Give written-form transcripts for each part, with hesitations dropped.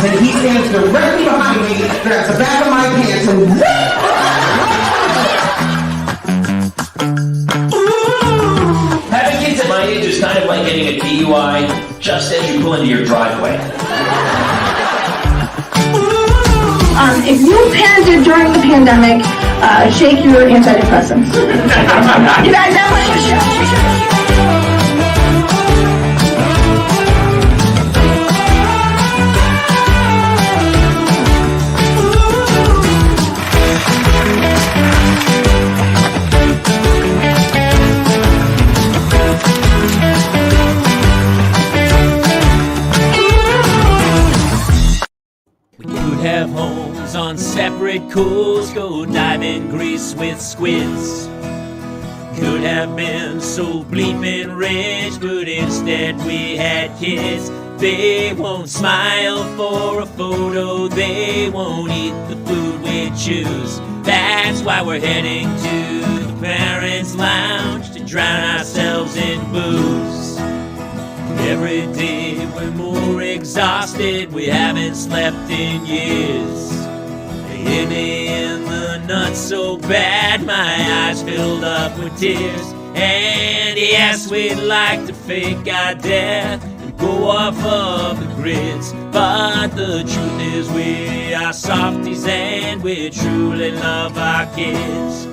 and he stands directly behind me, grabs the back of my pants, and having kids at my age is kind of like getting a DUI just as you pull into your driveway. If you parented during the pandemic, shake your antidepressants. You guys have my show. Have homes on separate coasts, go dive in Greece with squids. Could have been so bleeping rich, but instead we had kids. They won't smile for a photo, they won't eat the food we choose. That's why we're heading to the parents' lounge to drown ourselves in booze. Every day we're more exhausted, we haven't slept in years. They hit me in the nuts so bad, my eyes filled up with tears. And yes, we'd like to fake our death and go off of the grids, but the truth is we are softies and we truly love our kids.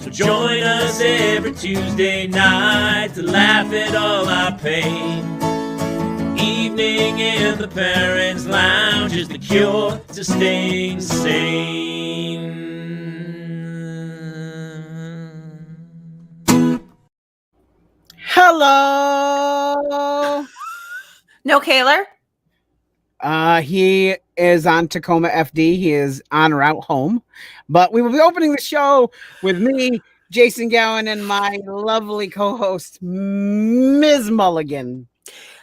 So join us every Tuesday night to laugh at all our pain. Evening in the parents' lounge is the cure to staying sane. Hello. No Kaler? He is on Tacoma FD. He is en route home. But we will be opening the show with me, Jason Gowan, and my lovely co-host, Ms. Mulligan.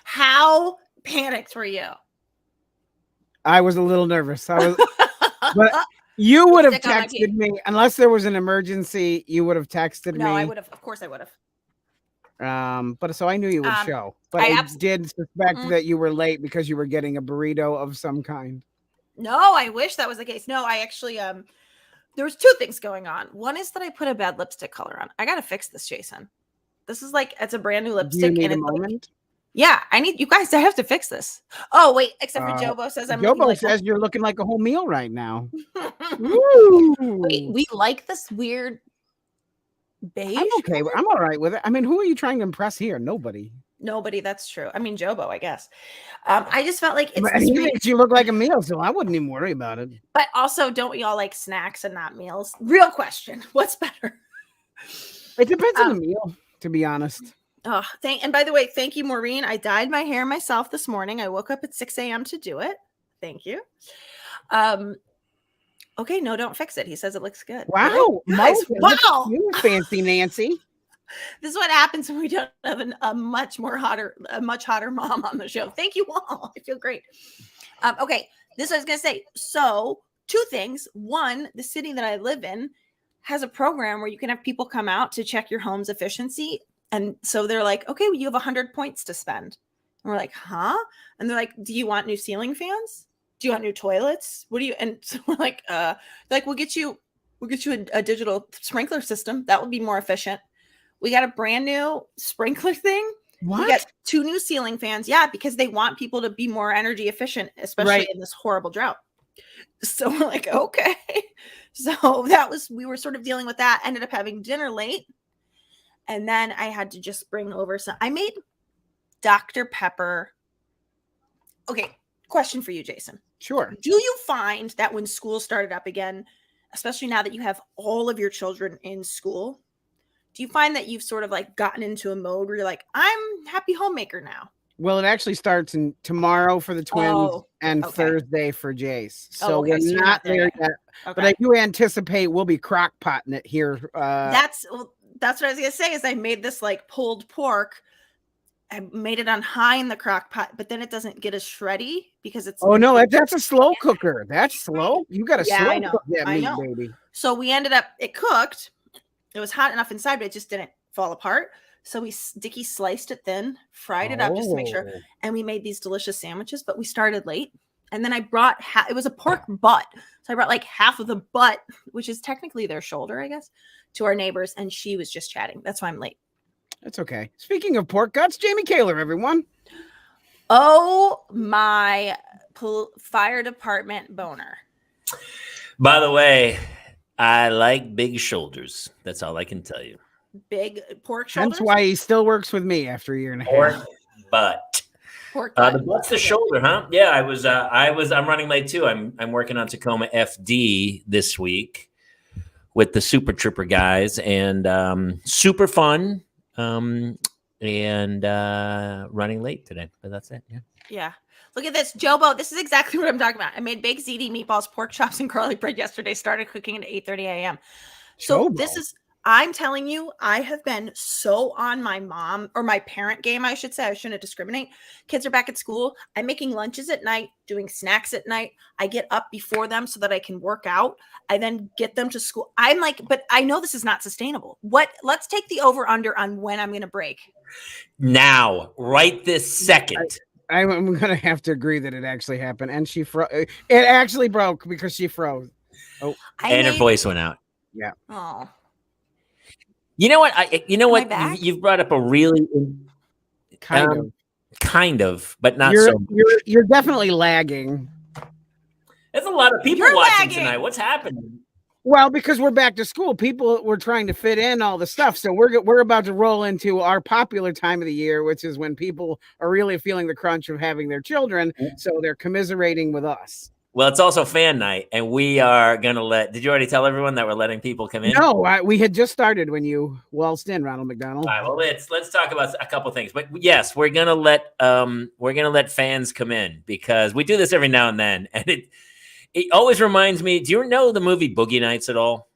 How panicked were you? I was a little nervous. But you would have texted me unless there was an emergency. You would have texted me. No, I would have. Of course, I would have. But so I knew you would show. But I did suspect that you were late because you were getting a burrito of some kind. No, I wish that was the case. No, I actually there was two things going on. One is that I put a bad lipstick color on. I gotta fix this, Jason. This is like it's a brand new lipstick. Do you need and a moment? Yeah, I need you guys. I have to fix this. Oh wait, except for Jobo says I'm. Jobo says you're looking like a whole meal right now. Wait, we like this weird beige. I'm okay. I'm all right with it. I mean, who are you trying to impress here? Nobody. Nobody. That's true. I mean, Jobo, I guess. I just felt like it's. He thinks you look like a meal, so I wouldn't even worry about it. But also, don't we all like snacks and not meals? Real question: what's better? It depends on the meal, to be honest. Oh, and by the way, thank you, Maureen. I dyed my hair myself this morning. I woke up at 6 a.m. to do it. Thank you. Okay, no, don't fix it. He says it looks good. Wow. Guys, wow. You fancy Nancy. This is what happens when we don't have a much hotter mom on the show. Thank you all. I feel great. Okay, this is what I was going to say. So, two things. One, the city that I live in has a program where you can have people come out to check your home's efficiency. And so they're like, okay, well, you have 100 points to spend. And we're like, huh? And they're like, do you want new ceiling fans? Do you want new toilets? What do you? And so we're like, we'll get you a digital sprinkler system. That would be more efficient. We got a brand new sprinkler thing. What? We got 2 new ceiling fans. Yeah, because they want people to be more energy efficient, especially in this horrible drought. So we're like, okay. So we were sort of dealing with that. Ended up having dinner late. And then I had to just bring over I made Dr. Pepper. Okay, question for you, Jason. Sure. Do you find that when school started up again, especially now that you have all of your children in school, do you find that you've sort of like gotten into a mode where you're like, I'm happy homemaker now? Well, it actually starts tomorrow for the twins and Thursday for Jace. So we're not there yet. Okay. But I do anticipate we'll be crock potting it here. That's what I was gonna say. Is I made this like pulled pork. I made it on high in the crock pot, but then it doesn't get as shreddy because it's. Oh no, that's a slow cooker. That's slow. You got to slow cook that meat, baby. So we ended up. It cooked. It was hot enough inside, but it just didn't fall apart. So Dickie sliced it thin, fried it up just to make sure, and we made these delicious sandwiches. But we started late. And then I brought it was a pork butt. So I brought like half of the butt, which is technically their shoulder, I guess, to our neighbors. And she was just chatting. That's why I'm late. That's okay. Speaking of pork guts, Jamie Kaler, everyone. Oh, my fire department boner. By the way, I like big shoulders. That's all I can tell you. Big pork shoulders? That's why he still works with me after a year and a Pork half. butt. Pork butt. The butt's the shoulder, huh? Yeah, I'm running late too. I'm working on Tacoma FD this week with the Super Trooper guys, and super fun. And running late today, but that's it. Yeah. Look at this, Jobo. This is exactly what I'm talking about. I made baked ziti, meatballs, pork chops, and garlic bread yesterday. Started cooking at 8:30 a.m. So Jobo. I'm telling you, I have been so on my mom or my parent game, I should say. I shouldn't discriminate. Kids are back at school. I'm making lunches at night, doing snacks at night. I get up before them so that I can work out. I then get them to school. I'm like, but I know this is not sustainable. Let's take the over under on when I'm going to break. Now, right this second. I'm going to have to agree that it actually happened. And it actually broke because she froze. Oh, and her voice went out. Yeah. Oh. You know what? You've brought up a really kind of, but not so. You're definitely lagging. There's a lot of people watching tonight. What's happening? Well, because we're back to school, people were trying to fit in all the stuff. So we're about to roll into our popular time of the year, which is when people are really feeling the crunch of having their children. So they're commiserating with us. Well, it's also fan night, and we are going to did you already tell everyone that we're letting people come in? No, we had just started when you waltzed in, Ronald McDonald. All right, well, let's talk about a couple things. But yes, we're going to let fans come in because we do this every now and then, and it always reminds me. Do you know the movie Boogie Nights at all?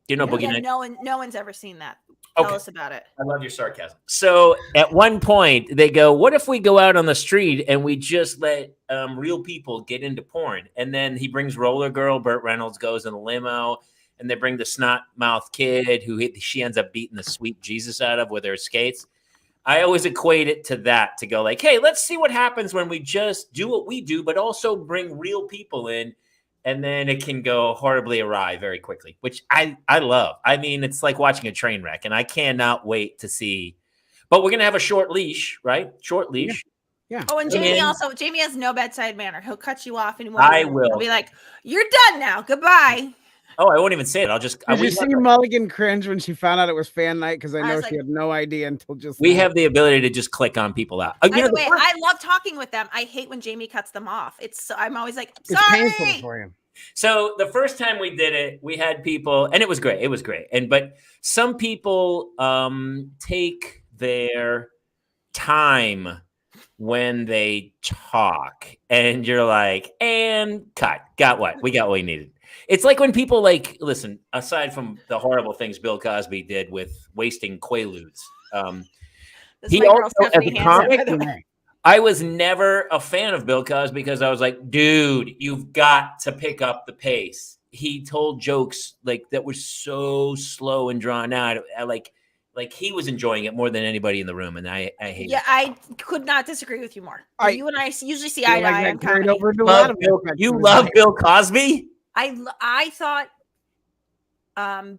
Do you know Boogie Nights? No one's ever seen that. Tell us about it. I love your sarcasm. So at one point they go, what if we go out on the street and we just let real people get into porn? And then he brings Roller Girl, Burt Reynolds goes in the limo, and they bring the snot mouth kid who she ends up beating the sweet Jesus out of with her skates. I always equate it to that, to go like, hey, let's see what happens when we just do what we do, but also bring real people in. And then it can go horribly awry very quickly, which I love. I mean, it's like watching a train wreck, and I cannot wait to see. But we're going to have a short leash, right? Short leash. Yeah. Oh, and Jamie has no bedside manner. He'll cut you off. And I will. He'll be like, you're done now. Goodbye. Oh, I won't even say it. I'll just. Did you see Mulligan cringe when she found out it was fan night? Because I know she had no idea until just. We have the ability to just click on people out. By the way, I love talking with them. I hate when Jamie cuts them off. I'm always like, sorry. It's painful for you. So the first time we did it, we had people, and it was great. It was great. But some people take their time when they talk, and you're like, and cut. Got what? We got what we needed. It's like when people listen, aside from the horrible things Bill Cosby did with wasting Quaaludes, he also, as a comic, I was never a fan of Bill Cosby because I was like, dude, you've got to pick up the pace. He told jokes that were so slow and drawn out. Like he was enjoying it more than anybody in the room, and I hate it. Yeah, I could not disagree with you more. You and I usually see eye to eye on comedy. You love Bill Cosby? I thought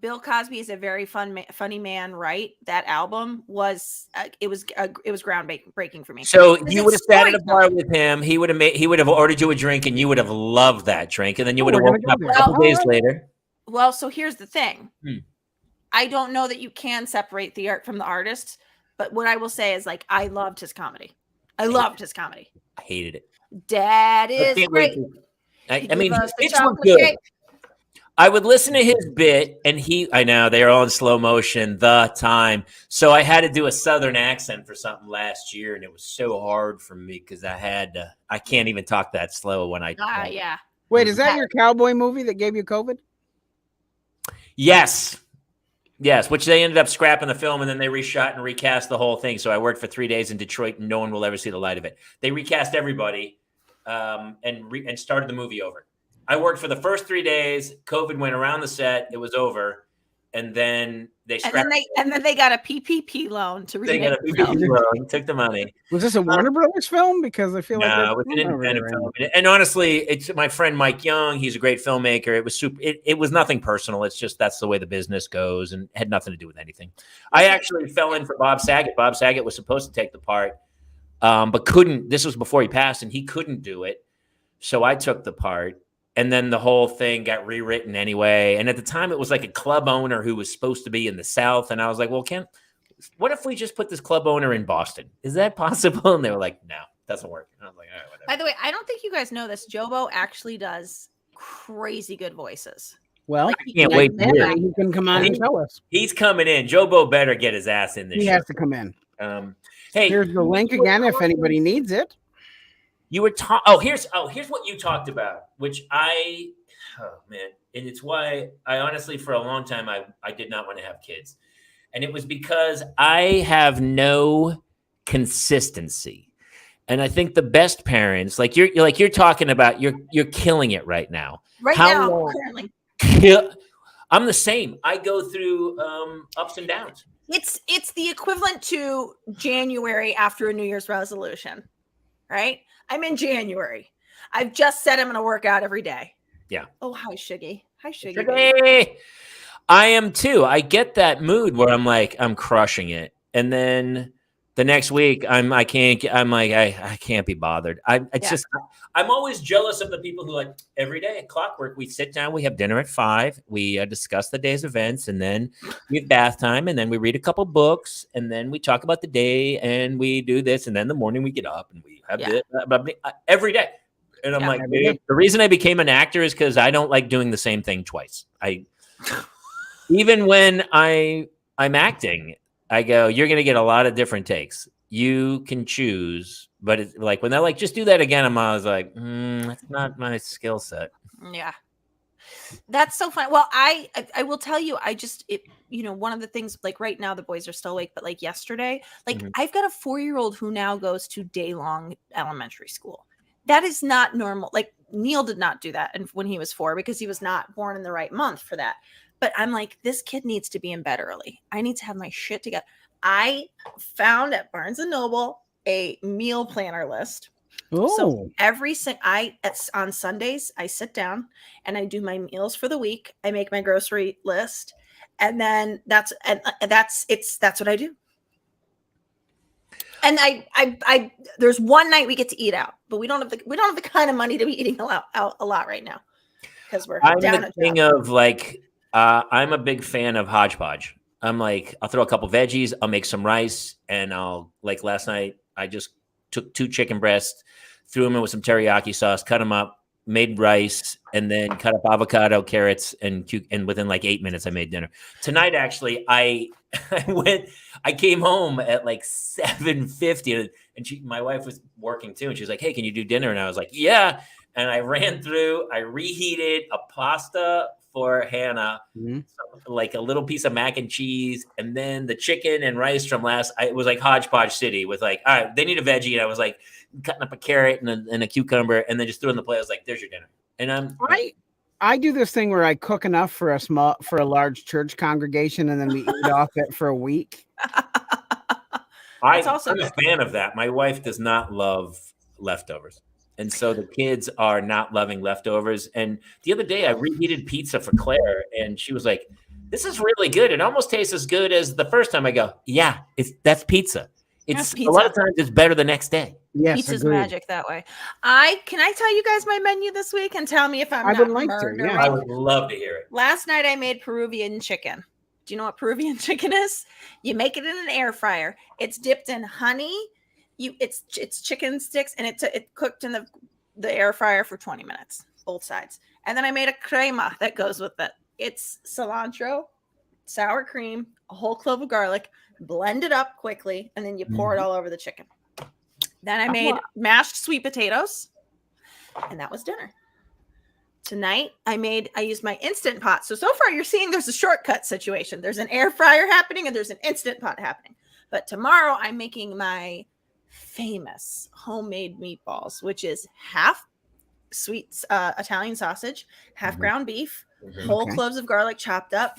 Bill Cosby is a very funny man, right? That album was it was groundbreaking for me. So you would have sat at a bar with him. He would have ordered you a drink, and you would have loved that drink, and then you would have woken up a couple days later. Well, so here's the thing. I don't know that you can separate the art from the artist, but what I will say is I loved his comedy. I hated it. Dad is great. I mean, his bits were good. I would listen to his bit, and I know they're all in slow motion the time. So I had to do a Southern accent for something last year, and it was so hard for me because I can't even talk that slow when I. Yeah. Wait, is that your cowboy movie that gave you COVID? Yes, which they ended up scrapping the film, and then they reshot and recast the whole thing. So I worked for 3 days in Detroit, and no one will ever see the light of it. They recast everybody and started the movie over. I worked for the first 3 days. COVID went around the set. It was over. and then they And scrapped. then they got a PPP loan to They remake got a the film. PPP loan, took the money. Was this a Warner Brothers film? Because I feel like No, it was an independent film. And honestly, it's my friend Mike Young. He's a great filmmaker. It was super. It was nothing personal. It's just that's the way the business goes, and had nothing to do with anything. I actually fell in for Bob Saget. Bob Saget was supposed to take the part, but couldn't. This was before he passed, and he couldn't do it. So I took the part, and then the whole thing got rewritten anyway. And at the time, it was like a club owner who was supposed to be in the South, and I was like, well, what if we just put this club owner in Boston? Is that possible? And they were like, no, doesn't work. And I was like, all right, whatever. By the way, I don't think you guys know this. Jobo actually does crazy good voices. Well, I can't wait to hear it. he can come on and tell us. He's coming in. Jobo better get his ass in this He show. has to come in. Hey, here's the link again if anybody needs it. You were here's what you talked about, which and it's why I honestly for a long time I did not want to have kids. And it was because I have no consistency. And I think the best parents, like you're talking about, you're killing it right now. Currently. I'm the same. I go through ups and downs. It's the equivalent to January after a New Year's resolution, right? I'm in January. I've just said I'm going to work out every day. Yeah. Oh, hi, Shiggy. Hi, Shiggy. Shiggy. I am too. I get that mood where I'm like, I'm crushing it. And then the next week I can't be bothered. I'm always jealous of the people who like every day at Clockwork, we sit down, we have dinner at 5, we discuss the day's events, and then we have bath time, and then we read a couple books, and then we talk about the day, and we do this, and then in the morning we get up and we have this every day. And I'm like, the reason I became an actor is because I don't like doing the same thing twice. Even when I'm acting, I go, you're going to get a lot of different takes. You can choose, but it's like when they're like, just do that again. I was like, that's not my skill set. Yeah, that's so fun. Well, I will tell you, one of the things, like right now the boys are still awake, but like yesterday, I've got a 4-year-old who now goes to day-long elementary school. That is not normal. Like Neil did not do that when he was 4 because he was not born in the right month for that. But I'm like, this kid needs to be in bed early. I need to have my shit together. I found at Barnes & Noble a meal planner list. Oh. So on Sundays, I sit down and I do my meals for the week. I make my grocery list. And then that's what I do. And I there's one night we get to eat out, but we don't have the kind of money to be eating out a lot right now because I'm the king of like. I'm a big fan of hodgepodge. I'm like, I'll throw a couple veggies, I'll make some rice, and like last night, I just took 2 chicken breasts, threw them in with some teriyaki sauce, cut them up, made rice, and then cut up avocado, carrots, and within like 8 minutes, I made dinner. Tonight, actually, I came home at like 7:50, and my wife was working too, and she was like, hey, can you do dinner? And I was like, yeah. And I ran through, I reheated a pasta for Hannah, like a little piece of mac and cheese, and then the chicken and rice from it was like hodgepodge city with like, all right, they need a veggie. And I was like cutting up a carrot and a cucumber and then just threw in the plate. I was like, there's your dinner. And I do this thing where I cook enough for a large church congregation and then we eat off it for a week. I'm a fan of that. My wife does not love leftovers. And so the kids are not loving leftovers. And the other day I reheated pizza for Claire and she was like, this is really good. It almost tastes as good as the first time. I go, yeah, that's pizza. It's pizza. A lot of times it's better the next day. Yes, pizza's magic that way. Can I tell you guys my menu this week and tell me if I would like to. Yeah. I would love to hear it. Last night I made Peruvian chicken. Do you know what Peruvian chicken is? You make it in an air fryer. It's dipped in honey. It's chicken sticks and it's cooked in the air fryer for 20 minutes, both sides. And then I made a crema that goes with it. It's cilantro, sour cream, a whole clove of garlic, blend it up quickly, and then you pour it all over the chicken. Then I made mashed sweet potatoes, and that was dinner. Tonight I used my Instant Pot. So far you're seeing there's a shortcut situation. There's an air fryer happening and there's an Instant Pot happening. But tomorrow I'm making my famous homemade meatballs, which is half sweet Italian sausage, half ground beef, whole cloves of garlic chopped up,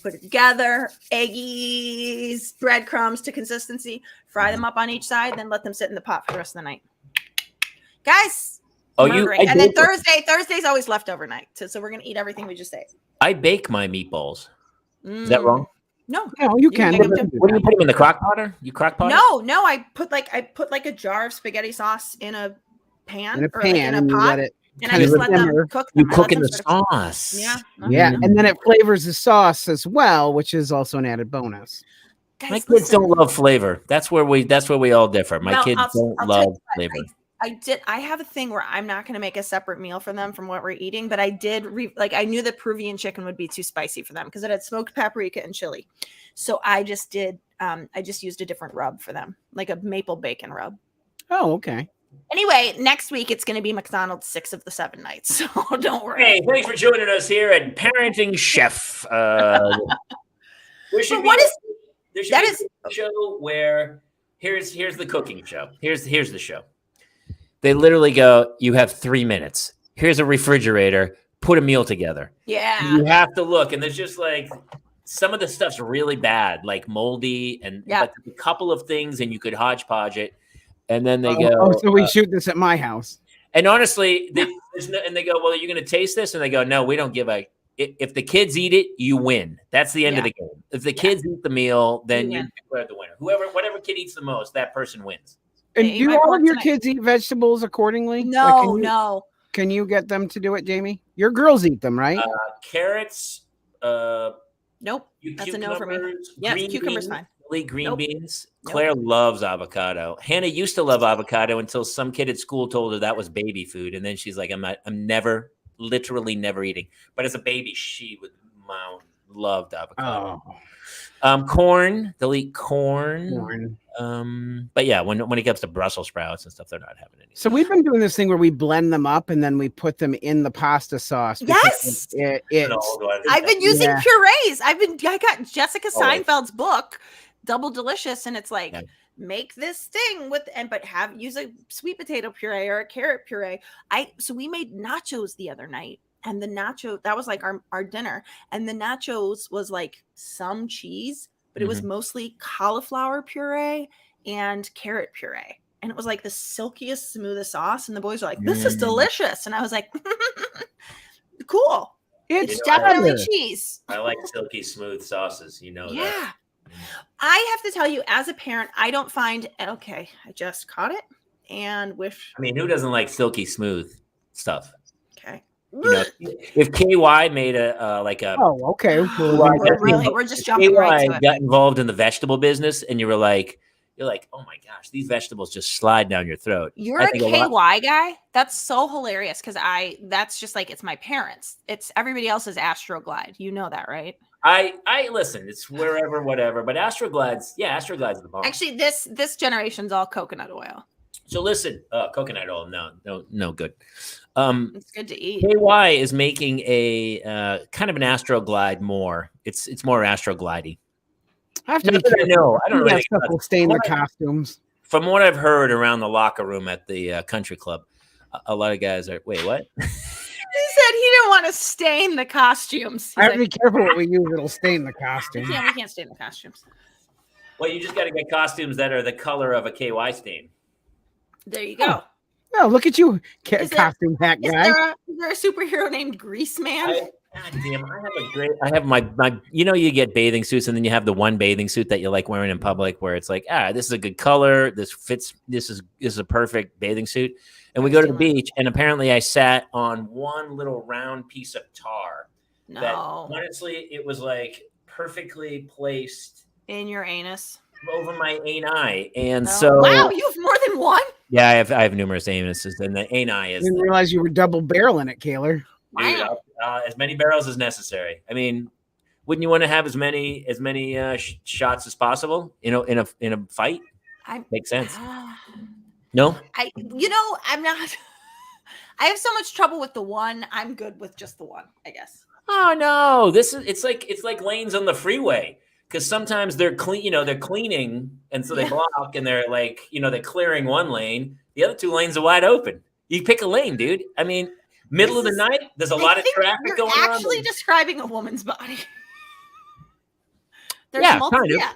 put it together, eggies, breadcrumbs to consistency, fry them up on each side, then let them sit in the pot for the rest of the night. Guys, murdering. And then Thursday's always leftover night. So we're going to eat everything we just ate. I bake my meatballs. Is that wrong? No. No, you can. bake them too. What do you put them in the crock potter? You crock pot? No. I put like a jar of spaghetti sauce in a pan In a or pan, like in a and you pot. let it And I kind of just let them simmer. cook You them. I cook let in them the sort of- sauce. Yeah. Yeah, and then it flavors the sauce as well, which is also an added bonus. Guys, My kids listen. don't love flavor. That's where we all differ. My Well, kids don't I'll tell love you what, flavor. I have a thing where I'm not going to make a separate meal for them from what we're eating, but I did I knew that Peruvian chicken would be too spicy for them because it had smoked paprika and chili. So I just did I just used a different rub for them, like a maple bacon rub. Oh, okay. Anyway, next week it's going to be McDonald's 6 of the 7 nights. So don't worry. Hey, thanks for joining us here at Parenting Chef. There should be a show where here's the cooking show. Here's the show. They literally go, you have 3 minutes. Here's a refrigerator. Put a meal together. Yeah. You have to look, and there's just like some of the stuff's really bad, like moldy, and but a couple of things, and you could hodgepodge it. And then they go, "Oh, so we shoot this at my house." And honestly, they go, "Well, are you going to taste this?" And they go, "No, we don't give a. If the kids eat it, you win. That's the end of the game. If the kids eat the meal, then you declare the winner. Whatever kid eats the most, that person wins." And do all of your kids eat vegetables accordingly? No. Can you get them to do it, Jamie? Your girls eat them, right? Carrots. Nope. That's a no for me. Yeah, cucumbers fine. Green beans. Claire loves avocado. Hannah used to love avocado until some kid at school told her that was baby food, and then she's like, I'm literally never eating. But as a baby, she loved avocado. Corn. They'll eat corn. But yeah, when it comes to Brussels sprouts and stuff, they're not having any. So we've been doing this thing where we blend them up and then we put them in the pasta sauce. Yes, I've been using purees. I got Jessica Seinfeld's book, Double Delicious, and it's like make this thing use a sweet potato puree or a carrot puree. So we made nachos the other night. And the nacho, that was like our dinner. And the nachos was like some cheese, but it was mostly cauliflower puree and carrot puree. And it was like the silkiest, smoothest sauce. And the boys were like, this is delicious. And I was like, cool. It's definitely cheese. I like silky, smooth sauces. That. I have to tell you, as a parent, I don't find, I just caught it and wish. I mean, who doesn't like silky, smooth stuff? Okay. If KY made we're just jumping right to it. Got involved in the vegetable business, and you're like, oh my gosh, these vegetables just slide down your throat. You're a KY guy. That's so hilarious because that's just like it's my parents. It's everybody else's Astroglide. You know that, right? I listen. It's wherever, whatever. But Astroglide's the bomb. Actually, this generation's all coconut oil. So listen, coconut oil, no good. It's good to eat. KY is making a kind of an Astroglide more. It's more Astroglidey. I have to be careful. I don't know. That stuff will stain the costumes. From what I've heard around the locker room at the country club, a lot of guys are. Wait, what? He said he didn't want to stain the costumes. I have to be careful what we use. It'll stain the costume. We can't stain the costumes. Well, you just got to get costumes that are the color of a KY stain. There you go. Oh, look at you, costume hack guy. Is there a superhero named Grease Man? God damn, I have my you get bathing suits, and then you have the one bathing suit that you like wearing in public where it's like, this is a good color. This fits. This is a perfect bathing suit. And we go to the beach, and apparently I sat on one little round piece of tar. No. That, honestly, it was like perfectly placed. In your anus. Over my ani. And so. Wow, you have more than one? Yeah, I have numerous anuses, and the ani is. I didn't realize you were double barreling it, Kaler. Dude, as many barrels as necessary. I mean, wouldn't you want to have as many shots as possible? In a fight, makes sense. No, I'm not. I have so much trouble with the one. I'm good with just the one, I guess. Oh no, it's like lanes on the freeway because sometimes they're they're cleaning, and so they block, and they're like they're clearing one lane. The other two lanes are wide open. You pick a lane, dude. I mean. Middle of the night, there's a lot of traffic going on. You're actually describing a woman's body. There's Yeah, multiple. kind of. Yeah.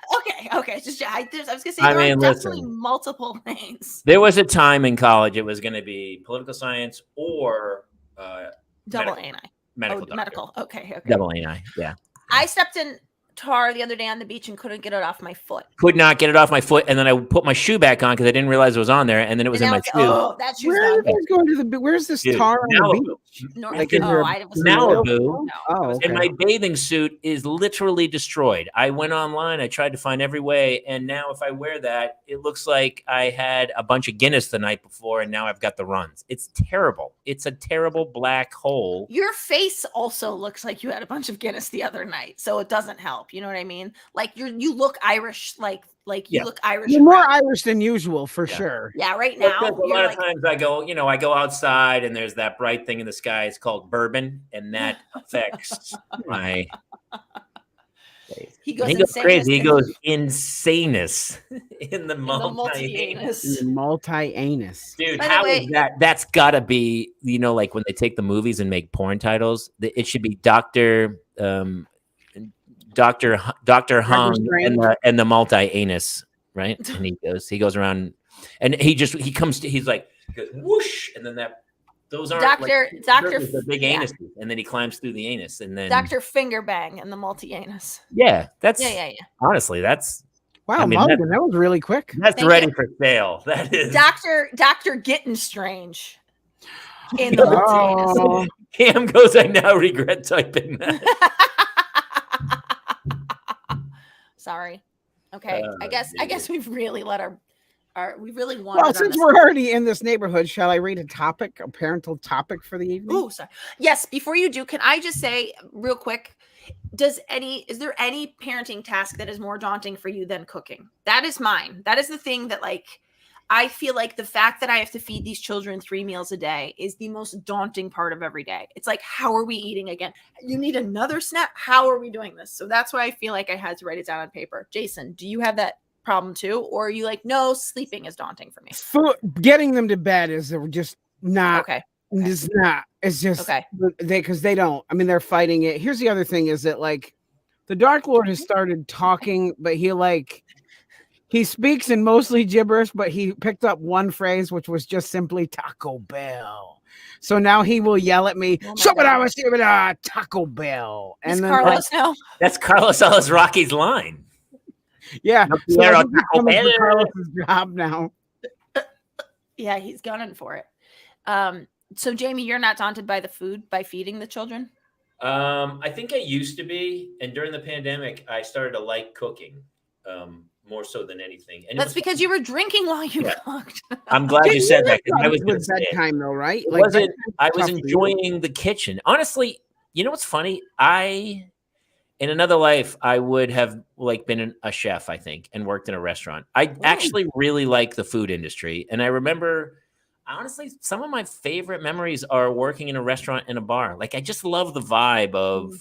Okay. Just I was gonna say I there are mean, definitely listen. multiple lanes. There was a time in college it was going to be political science or Double medical, ANI. medical Oh, doctor. medical. Okay. Double ANI. Yeah. I stepped in tar the other day on the beach and couldn't get it off my foot. Could not get it off my foot, and then I put my shoe back on because I didn't realize it was on there, and then it was And in now my it's shoe. that shoe's Where are you done. guys going to the? Where's this Dude, tar on the Malibu. beach? North, Like, is there I was Malibu. No. Oh, okay. And my bathing suit is literally destroyed. I went online. I tried to find every way. And now if I wear that, it looks like I had a bunch of Guinness the night before. And now I've got the runs. It's terrible. It's a terrible black hole. Your face also looks like you had a bunch of Guinness the other night. So it doesn't help. You know what I mean? Like you look Irish, like you Yeah. look Irish. You're more around. Irish than usual, for sure. Yeah, right Well, now. because a you're lot like, of times I go outside and there's that bright thing in the sky. It's called bourbon. And that affects my face. he goes He goes insane. crazy. He goes insanus in the multi-anus. Multi-anus. Dude, By the how way- is that? That's gotta be, like when they take the movies and make porn titles, it should be Doctor Hung Strange. and the multi-anus, right? And he goes around and he's like goes whoosh, and then those aren't Dr. the big yeah. anus, and then he climbs through the anus, and then Dr. Fingerbang and the multi-anus. that's Yeah. honestly that's Wow, I mean, Mulligan, that was really quick. Thank Thank ready you. for sale. That is Dr. Getting Strange in the multi-anus. Oh, Cam goes. I now regret typing that. Sorry. Okay. I guess we've really let our we really wanted. well, on since this. we're already in this neighborhood, shall I read a parental topic for the evening? Ooh, sorry. Yes, before you do, can I just say real quick, is there any parenting task that is more daunting for you than cooking? That is mine. That is the thing that I feel like the fact that I have to feed these children 3 meals a day is the most daunting part of every day. It's like, how are we eating again? You need another snack. How are we doing this? So that's why I feel like I had to write it down on paper. Jason, do you have that problem too? Or are you like, no, sleeping is daunting for me? Getting them to bed is just not. Okay. It's not. It's just Okay. because they don't. I mean, they're fighting it. Here's the other thing: is that the Dark Lord has started talking, but he speaks in mostly gibberish, but he picked up one phrase, which was just simply Taco Bell. So now he will yell at me, Oh my God. Taco Bell. Is And then Carlos now? That's Carlos Ellis Rocky's line. yeah, No so quiero that's Taco becoming Bell. Carlos's job now. Yeah, he's gunning for it. So Jamie, you're not daunted by the food, by feeding the children? I think I used to be, and during the pandemic, I started to like cooking more so than anything. And That's because you were drinking while you cooked. I'm glad you said that because I was going to with say it. bedtime though, right? It wasn't. I was tough for you. enjoying the kitchen. Honestly, you know what's funny? In another life, I would have been a chef, I think, and worked in a restaurant. I actually really like the food industry, and I remember. Honestly, some of my favorite memories are working in a restaurant and a bar. I just love the vibe of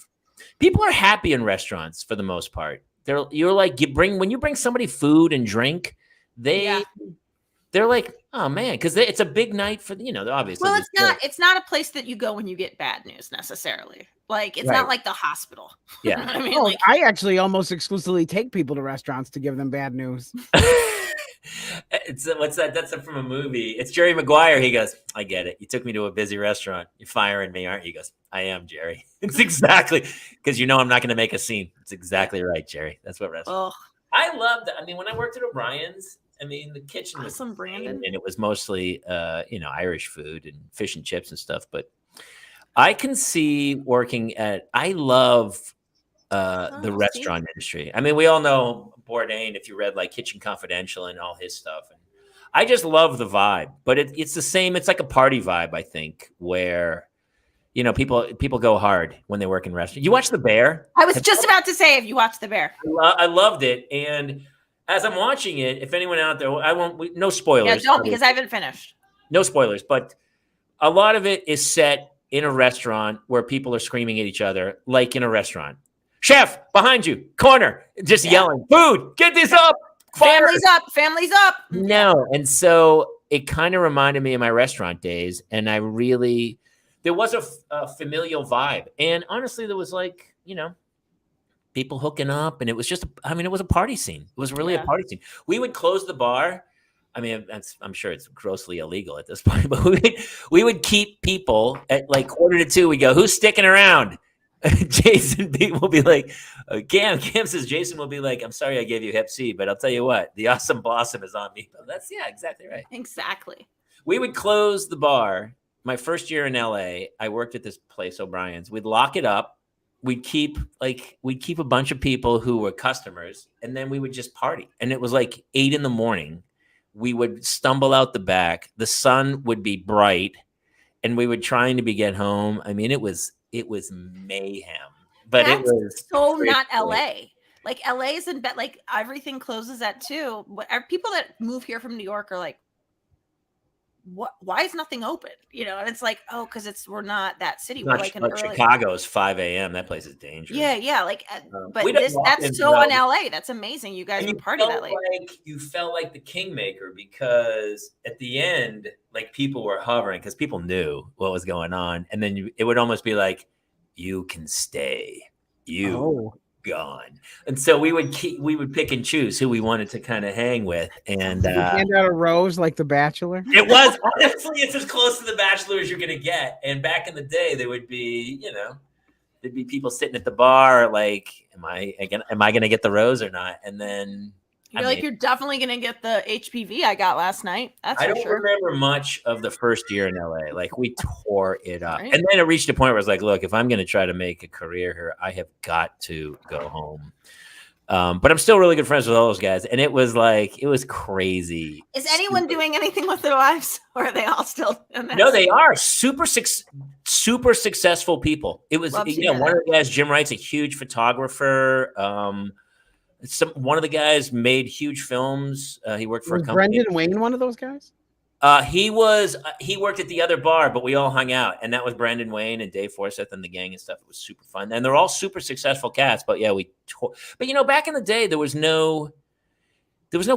people are happy in restaurants for the most part. When you bring somebody food and drink, they're like, oh man, because it's a big night for obviously. Well, it's not a place that you go when you get bad news necessarily. It's not like the hospital. Yeah. You know what I mean? I actually almost exclusively take people to restaurants to give them bad news. What's that? That's from a movie. It's Jerry Maguire. He goes, I get it. You took me to a busy restaurant. You're firing me, aren't you? He goes, I am, Jerry. It's exactly because I'm not going to make a scene. It's exactly right, Jerry. That's what restaurant. I love that. I mean, when I worked at O'Brien's, the kitchen was awesome, Brandon, and it was mostly Irish food and fish and chips and stuff. But I can see working at. I love the restaurant industry. I mean, we all know Bourdain if you read Kitchen Confidential and all his stuff. And I just love the vibe, but it's the same. It's like a party vibe, I think, where people go hard when they work in restaurants. You watch The Bear? I was just about to say, if you watch The Bear, I loved it. And as I'm watching it, if anyone out there, no spoilers. Yeah, don't because I haven't finished. No spoilers, but a lot of it is set in a restaurant where people are screaming at each other, like in a restaurant. Chef, behind you, corner, just yelling, food, get this up. Fire. Family's up. No. And so it kind of reminded me of my restaurant days. And there was a familial vibe. And honestly, there was people hooking up, and it was just, it was a party scene. It was really a Yeah. party scene. We would close the bar. I mean, I'm sure it's grossly illegal at this point, but we would keep people at like 1:45. We go, who's sticking around? Jason B will be like, Cam says, Jason will be like, I'm sorry I gave you Hep C, but I'll tell you what, the awesome blossom is on me. That's, yeah, exactly right. Exactly. We would close the bar. My first year in LA, I worked at this place, O'Brien's. We'd lock it up. We'd keep a bunch of people who were customers, and then we would just party. And it was like 8 a.m. We would stumble out the back. The sun would be bright, and we would trying to get home. I mean, it was mayhem. But That's it was so crazy. not LA. Like LA is in bed. Like everything closes at 2. People that move here from New York are like, what? Why is nothing open? And it's like, oh, because we're not that city. We're like an early. Chicago's 5 a.m. That place is dangerous. Yeah. Like, but we don't walk that's in so on well. LA. That's amazing. You guys And would party that late. You felt like the kingmaker because at the end, like people were hovering because people knew what was going on, and then it would almost be like, you can stay. Gone. And so we would pick and choose who we wanted to kind of hang with. And hand out a rose like The Bachelor. It was honestly, it's as close to The Bachelor as you're gonna get. And back in the day, there would be, there'd be people sitting at the bar like, am I gonna get the rose or not? And then you're definitely gonna get the HPV I got last night. That's I for don't sure. remember much of the first year in LA. Like we tore it up. Right. And then it reached a point where I was like, look, if I'm going to try to make a career here, I have got to go home. But I'm still really good friends with all those guys. And it was crazy. Is anyone doing anything with their lives, or are they all still in that? No, they are super successful people. It was, one of the guys, Jim Wright's a huge photographer. One of the guys made huge films. He worked for a company. Brendan Wayne one of those guys? He worked at the other bar, but we all hung out, and that was Brandon Wayne and Dave Forsyth and the gang and stuff. It was super fun, and they're all super successful cats. But yeah, but back in the day, there was no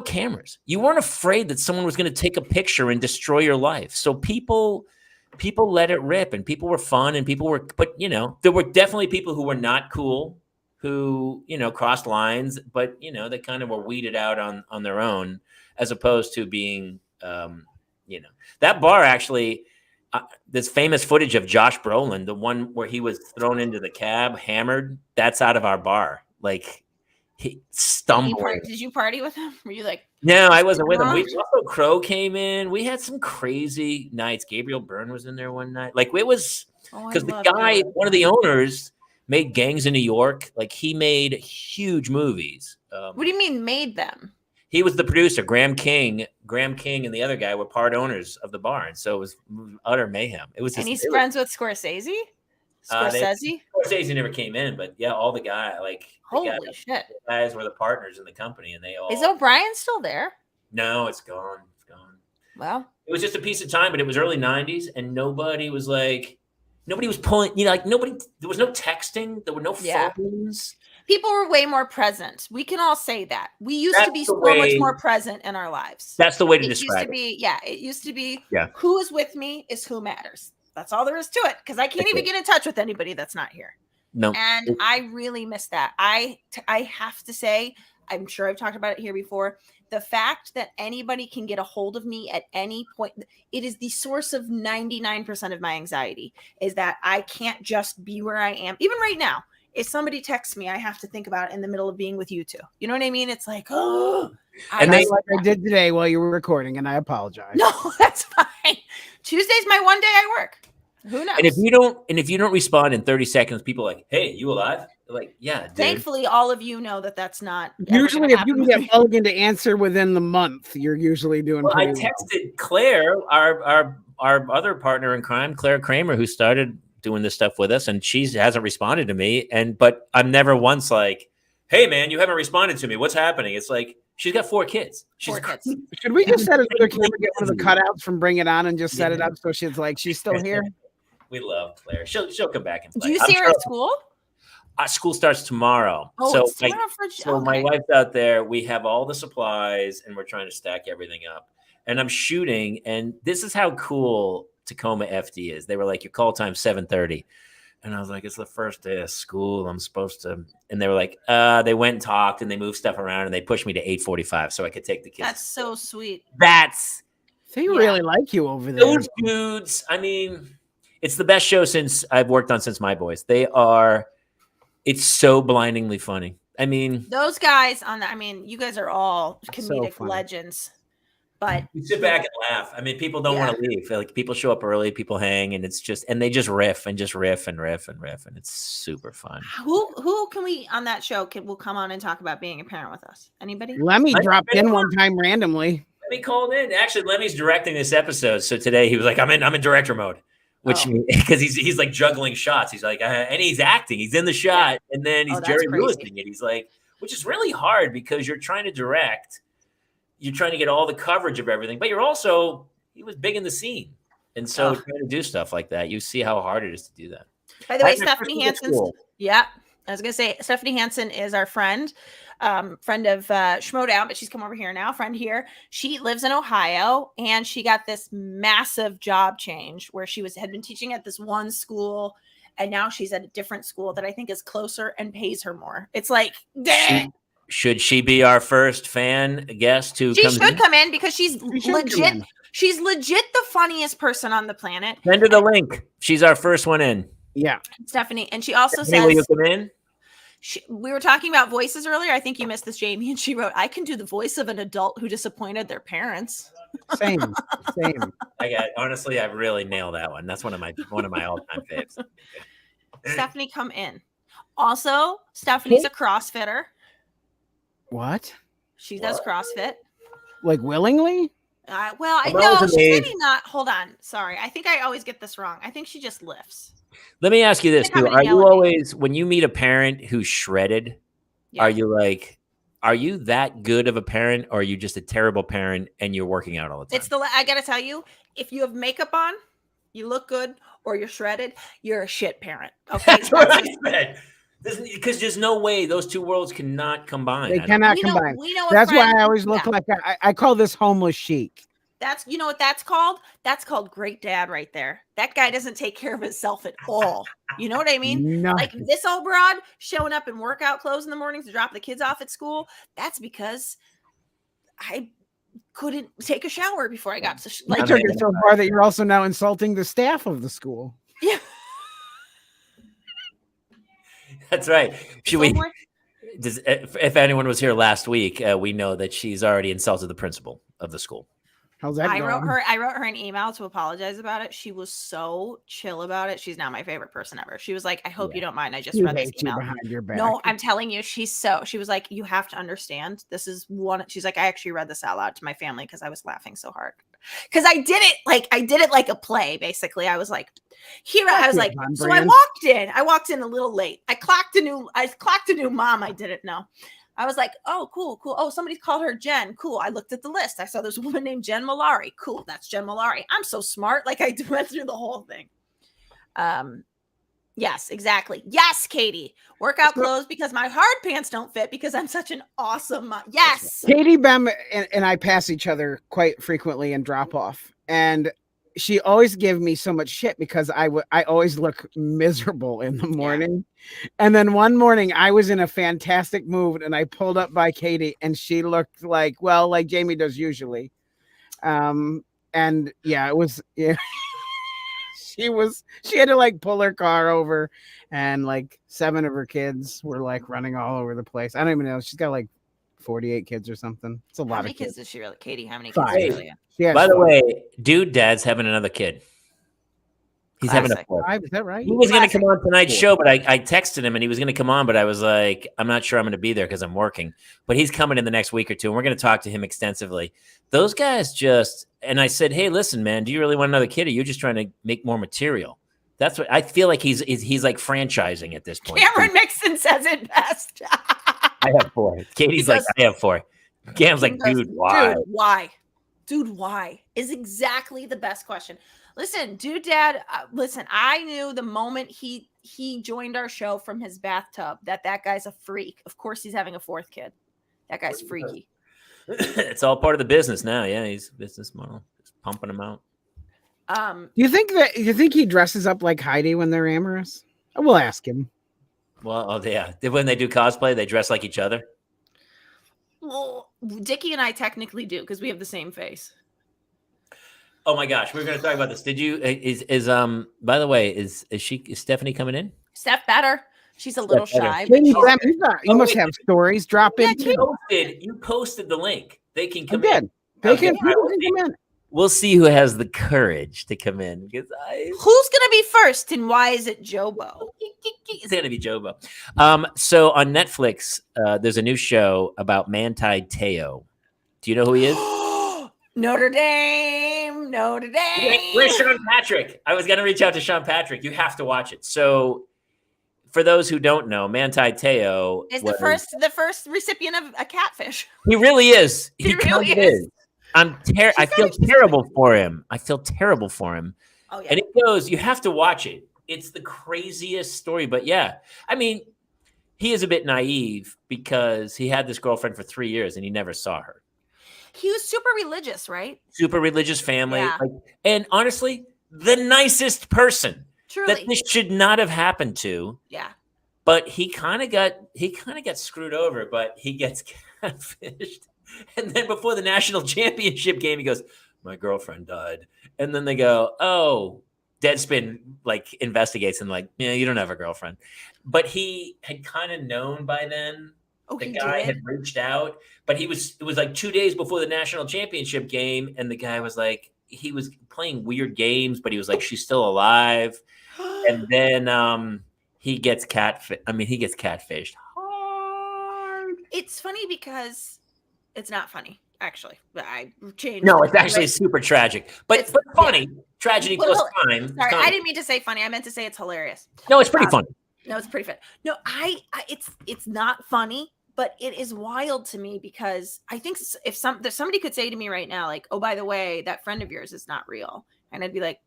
cameras. You weren't afraid that someone was going to take a picture and destroy your life. So people let it rip, and people were fun, and but there were definitely people who were not cool, who crossed lines, but they kind of were weeded out on their own, as opposed to being that bar actually. This famous footage of Josh Brolin, the one where he was thrown into the cab, hammered, that's out of our bar. Like he stumbling. Did you party with him? Were you like? No, I wasn't with him. Also, Crow came in. We had some crazy nights. Gabriel Byrne was in there one night. Like it was because the guy, one of the owners, made Gangs in New York. Like he made huge movies. What do you mean made them? He was the producer. Graham King and the other guy were part owners of the bar. And so it was utter mayhem. It was. And he's friends with Scorsese? Scorsese never came in, but yeah, all the guys, holy shit. The guys were the partners in the company, and they all. Is O'Brien still there? No, it's gone. It's gone. Well, it was just a piece of time, but it was early 90s, and nobody was pulling, nobody, there was no texting, there were no phones. People were way more present. We can all say that. We used to be so much more present in our lives. That's the way to describe it. It used to be who is with me is who matters. That's all there is to it, because I can't even get in touch with anybody that's not here. No. And I really miss that. I have to say, I'm sure I've talked about it here before. The fact that anybody can get a hold of me at any point, it is the source of 99% of my anxiety, is that I can't just be where I am. Even right now, if somebody texts me, I have to think about it in the middle of being with you two. You know what I mean? It's like, oh. And that's like I did today while you were recording, and I apologize. No, that's fine. Tuesday's my one day I work. Who knows? And if you don't respond in 30 seconds, people are like, hey, you alive? They're like, yeah, dude. Thankfully, all of you know that that's not. Usually, if you can get Mulligan to answer within the month, you're usually doing pretty well. I texted Claire, our other partner in crime, Claire Kramer, who started doing this stuff with us, and she hasn't responded to me. But I'm never once like, hey, man, you haven't responded to me. What's happening? It's like, she's got 4 kids. Should we just set another camera, get one of the cutouts from Bring It On, and just set it up so she's still here? We love Claire. She'll come back and play. Do you see her at school? School starts tomorrow. Oh, so my wife's out there. We have all the supplies, and we're trying to stack everything up. And I'm shooting, and this is how cool Tacoma FD is. They were like, your call time's 7:30. And I was like, it's the first day of school. I'm supposed to. And they were like, they went and talked and they moved stuff around and they pushed me to 8:45 so I could take the kids. That's so sweet. That's They really like you over there. those dudes. I mean, it's the best show since I've worked on since My Boys. They are. It's so blindingly funny. I mean, Those guys on the, I mean, you guys are all So comedic funny. legends. But you sit back and laugh. I mean, people don't want to leave. Like people show up early, people hang, and it's just and they just riff and riff, and it's super fun. who can we on that show will come on and talk about being a parent with us? Anybody? Lemmy dropped in one time randomly. Lemmy called in. Actually, Lemmy's directing this episode. So today he was like, I'm in director mode. Which because he's like juggling shots. He's like, and he's acting. He's in the shot, and then he's Jerry Lewising it. He's like, which is really hard because you're trying to direct, you're trying to get all the coverage of everything, but you're also he was big in the scene, and so trying to do stuff like that, you see how hard it is to do that. By the way, Stephanie Hansen. Yeah, I was gonna say Stephanie Hansen is our friend. Friend of Schmodown, but she's come over here now. Friend here. She lives in Ohio, and she got this massive job change where she had been teaching at this one school, and now she's at a different school that I think is closer and pays her more. It's like, should she be our first fan guest who she comes should in? come in because she's legit. She's legit the funniest person on the planet. Send her the link. She's our first one in. Yeah, Stephanie, and she also Stephanie, will you come in? We were talking about voices earlier. I think you missed this, Jamie. And she wrote, I can do the voice of an adult who disappointed their parents. Same. Honestly, I really nailed that one. That's one of my all-time faves. Stephanie, come in. Also, Stephanie's a CrossFitter. What? She does CrossFit. Like willingly? Well, I know she's maybe not. Hold on. Sorry. I think I always get this wrong. I think she just lifts. Let me ask you this too. Are you always, when you meet a parent who's shredded, are you like, are you that good of a parent or are you just a terrible parent and you're working out all the time? I got to tell you, if you have makeup on, you look good, or you're shredded, you're a shit parent. Okay. That's what I said. Because there's no way those two worlds cannot combine. They cannot combine. That's why I always look like I call this homeless chic. That's, you know what that's called? That's called great dad right there. That guy doesn't take care of himself at all. You know what I mean? No. Like this old broad showing up in workout clothes in the morning to drop the kids off at school. That's because I couldn't take a shower before I got to I took it so far that you're also now insulting the staff of the school. Yeah. That's right. If anyone was here last week, we know that she's already insulted the principal of the school. How's that going? I wrote her an email to apologize about it. She was so chill about it. She's now my favorite person ever. She was like, I hope you don't mind. I just read this email. Behind your back. No, I'm telling you, she was like, you have to understand. This is one. She's like, I actually read this out loud to my family because I was laughing so hard. Because I did it like a play, basically. I was like, so I walked in a little late. I clocked a new mom. I didn't know. I was like, oh, cool. Oh, somebody called her Jen. Cool. I looked at the list. I saw there's a woman named Jen Malari. Cool. That's Jen Malari. I'm so smart. Like I went through the whole thing. Yes, exactly. Yes, Katie. Workout clothes because my hard pants don't fit because I'm such an awesome mom. Yes. Katie Bem and I pass each other quite frequently in drop off. And she always gave me so much shit because I always look miserable in the morning. Yeah. And then one morning I was in a fantastic mood and I pulled up by Katie and she looked like Jamie does usually. And yeah, it was, yeah. She had to like pull her car over and like 7 of her kids were like running all over the place. I don't even know. She's got like 48 kids or something. It's a lot of kids. How many kids does she really? Katie, how many 5. kids does she really? Yeah. By the way, dude, dad's having another kid. He's having a 4th. Is that right? He was going to come on tonight's show, but I texted him and he was going to come on, but I was like, I'm not sure I'm going to be there because I'm working. But he's coming in the next week or two, and we're going to talk to him extensively. Those guys and I said, hey, listen, man, do you really want another kid? Or are you just trying to make more material? That's what I feel like he's like franchising at this point. Cameron Mixon says it best. I have 4. Katie's like, I have 4. Cam's like, dude, why? Dude, why? Is exactly the best question. Listen, dude, dad, listen, I knew the moment he joined our show from his bathtub that guy's a freak. Of course, he's having a 4th kid. That guy's freaky. It's all part of the business now. Yeah, he's business model. Just pumping them out. You think he dresses up like Heidi when they're amorous? We'll ask him. Well, oh yeah. When they do cosplay, they dress like each other. Well, Dickie and I technically do because we have the same face. Oh my gosh, we were going to talk about this. Did you? Is by the way, is Stephanie coming in? Steph better. She's a little better. shy. Katie, But you must wait. have stories. Drop in. You posted the link. They can I come did. in. They Okay, can, all right, people can come in. We'll see who has the courage to come in. Because who's gonna be first, and why is it Jobo? it's going to be Jobo. So on Netflix, there's a new show about Manti Te'o. Do you know who he is? Notre Dame. Where's Sean Patrick? I was going to reach out to Sean Patrick. You have to watch it. So, for those who don't know, Manti Te'o Is the first recipient of a catfish. He really is. He really kind of is. I feel terrible for him. Oh yeah. And it goes, you have to watch it. It's the craziest story. But yeah, I mean, he is a bit naive because he had this girlfriend for 3 years and he never saw her. He was super religious, right? Super religious family. Yeah. And honestly, the nicest person Truly. that this should not have happened to. Yeah. But he kind of got screwed over, but he gets catfished. And then before the national championship game, he goes, my girlfriend died. And then they go, oh, Deadspin like investigates and like, yeah, you don't have a girlfriend. But he had kind of known by then. Oh, the he guy did? had reached out, but it was like 2 days before the national championship game. And the guy was like, he was playing weird games, but he was like, she's still alive. And then he gets catfished hard. It's funny because it's not funny, actually. But I changed. No, it's actually super tragic, but funny. Yeah. Tragedy Well, plus time. Sorry, I didn't mean to say funny. I meant to say it's hilarious. No, it's pretty funny. No, it's pretty fun. No, it's not funny, but it is wild to me because I think if somebody could say to me right now, like, oh, by the way, that friend of yours is not real, and I'd be like,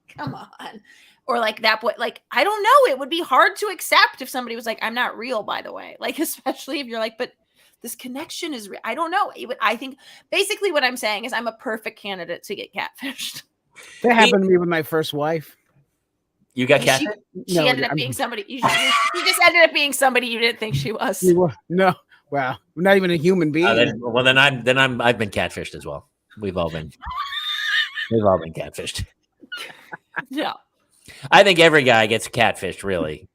come on, or like that boy, like I don't know, it would be hard to accept if somebody was like, I'm not real, by the way, like especially if you're like, but this connection is real. I don't know. I think basically what I'm saying is I'm a perfect candidate to get catfished. That happened to me with my first wife. You got catfished? She ended up being somebody. You just ended up being somebody you didn't think she was. No, wow, not even a human being. I've been catfished as well. We've all been catfished. Yeah. I think every guy gets catfished, really,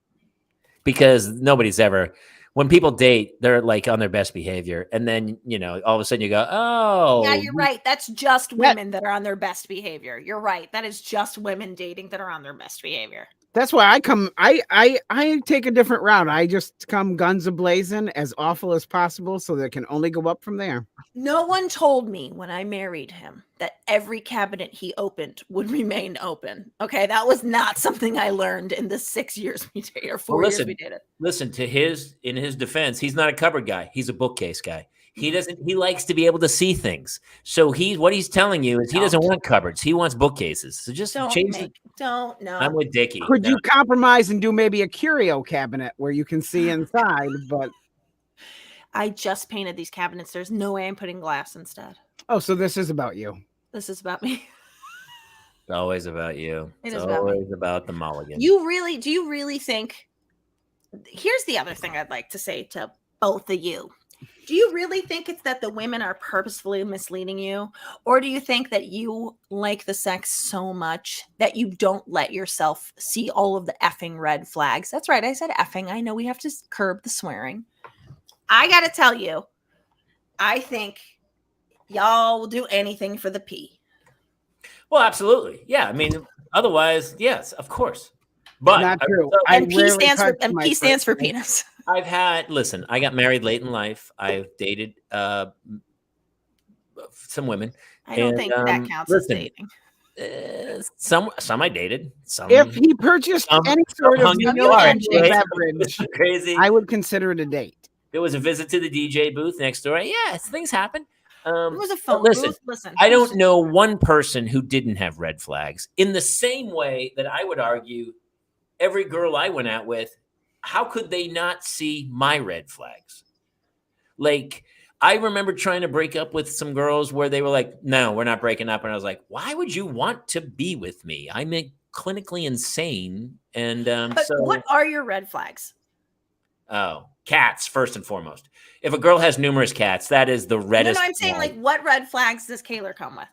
because nobody's ever. When people date, they're like on their best behavior, and then all of a sudden you go, "Oh, yeah, you're right. That's just women that are on their best behavior." You're right. That is just women dating that are on their best behavior. That's why I take a different route. I just come guns a-blazing, as awful as possible, so that it can only go up from there. No one told me when I married him that every cabinet he opened would remain open. Okay, that was not something I learned in the 6 years we dated, or 4 years we dated. Listen, in his defense, he's not a cupboard guy. He's a bookcase guy. He likes to be able to see things. So what he's telling you is he doesn't want cupboards. He wants bookcases. So just change it. Don't know. I'm with Dickie. Could you compromise and do maybe a curio cabinet where you can see inside? But I just painted these cabinets. There's no way I'm putting glass instead. Oh, so this is about you. This is about me. It's always about you. It it's is about always about the mulligan. Do you really think? Here's the other thing I'd like to say to both of you. Do you really think it's that the women are purposefully misleading you? Or do you think that you like the sex so much that you don't let yourself see all of the effing red flags? That's right. I said effing. I know we have to curb the swearing. I got to tell you, I think y'all will do anything for the pee. Well, absolutely. Yeah. I mean, otherwise, yes, of course. But not true. And P stands for penis. I got married late in life. I've dated some women. I don't think that counts as dating. Some I dated. Some, if he purchased any sort of beverage, crazy, I would consider it a date. There was a visit to the DJ booth next door. Yeah, things happen. It was a phone booth. Listen, I don't know one person who didn't have red flags. In the same way that I would argue every girl I went out with, how could they not see my red flags? Like, I remember trying to break up with some girls where they were like, no, we're not breaking up. And I was like, why would you want to be with me? I'm clinically insane. And But what are your red flags? Oh, cats first and foremost. If a girl has numerous cats, that is the No, reddest. I'm saying flag. like what red flags does Kaylor come with?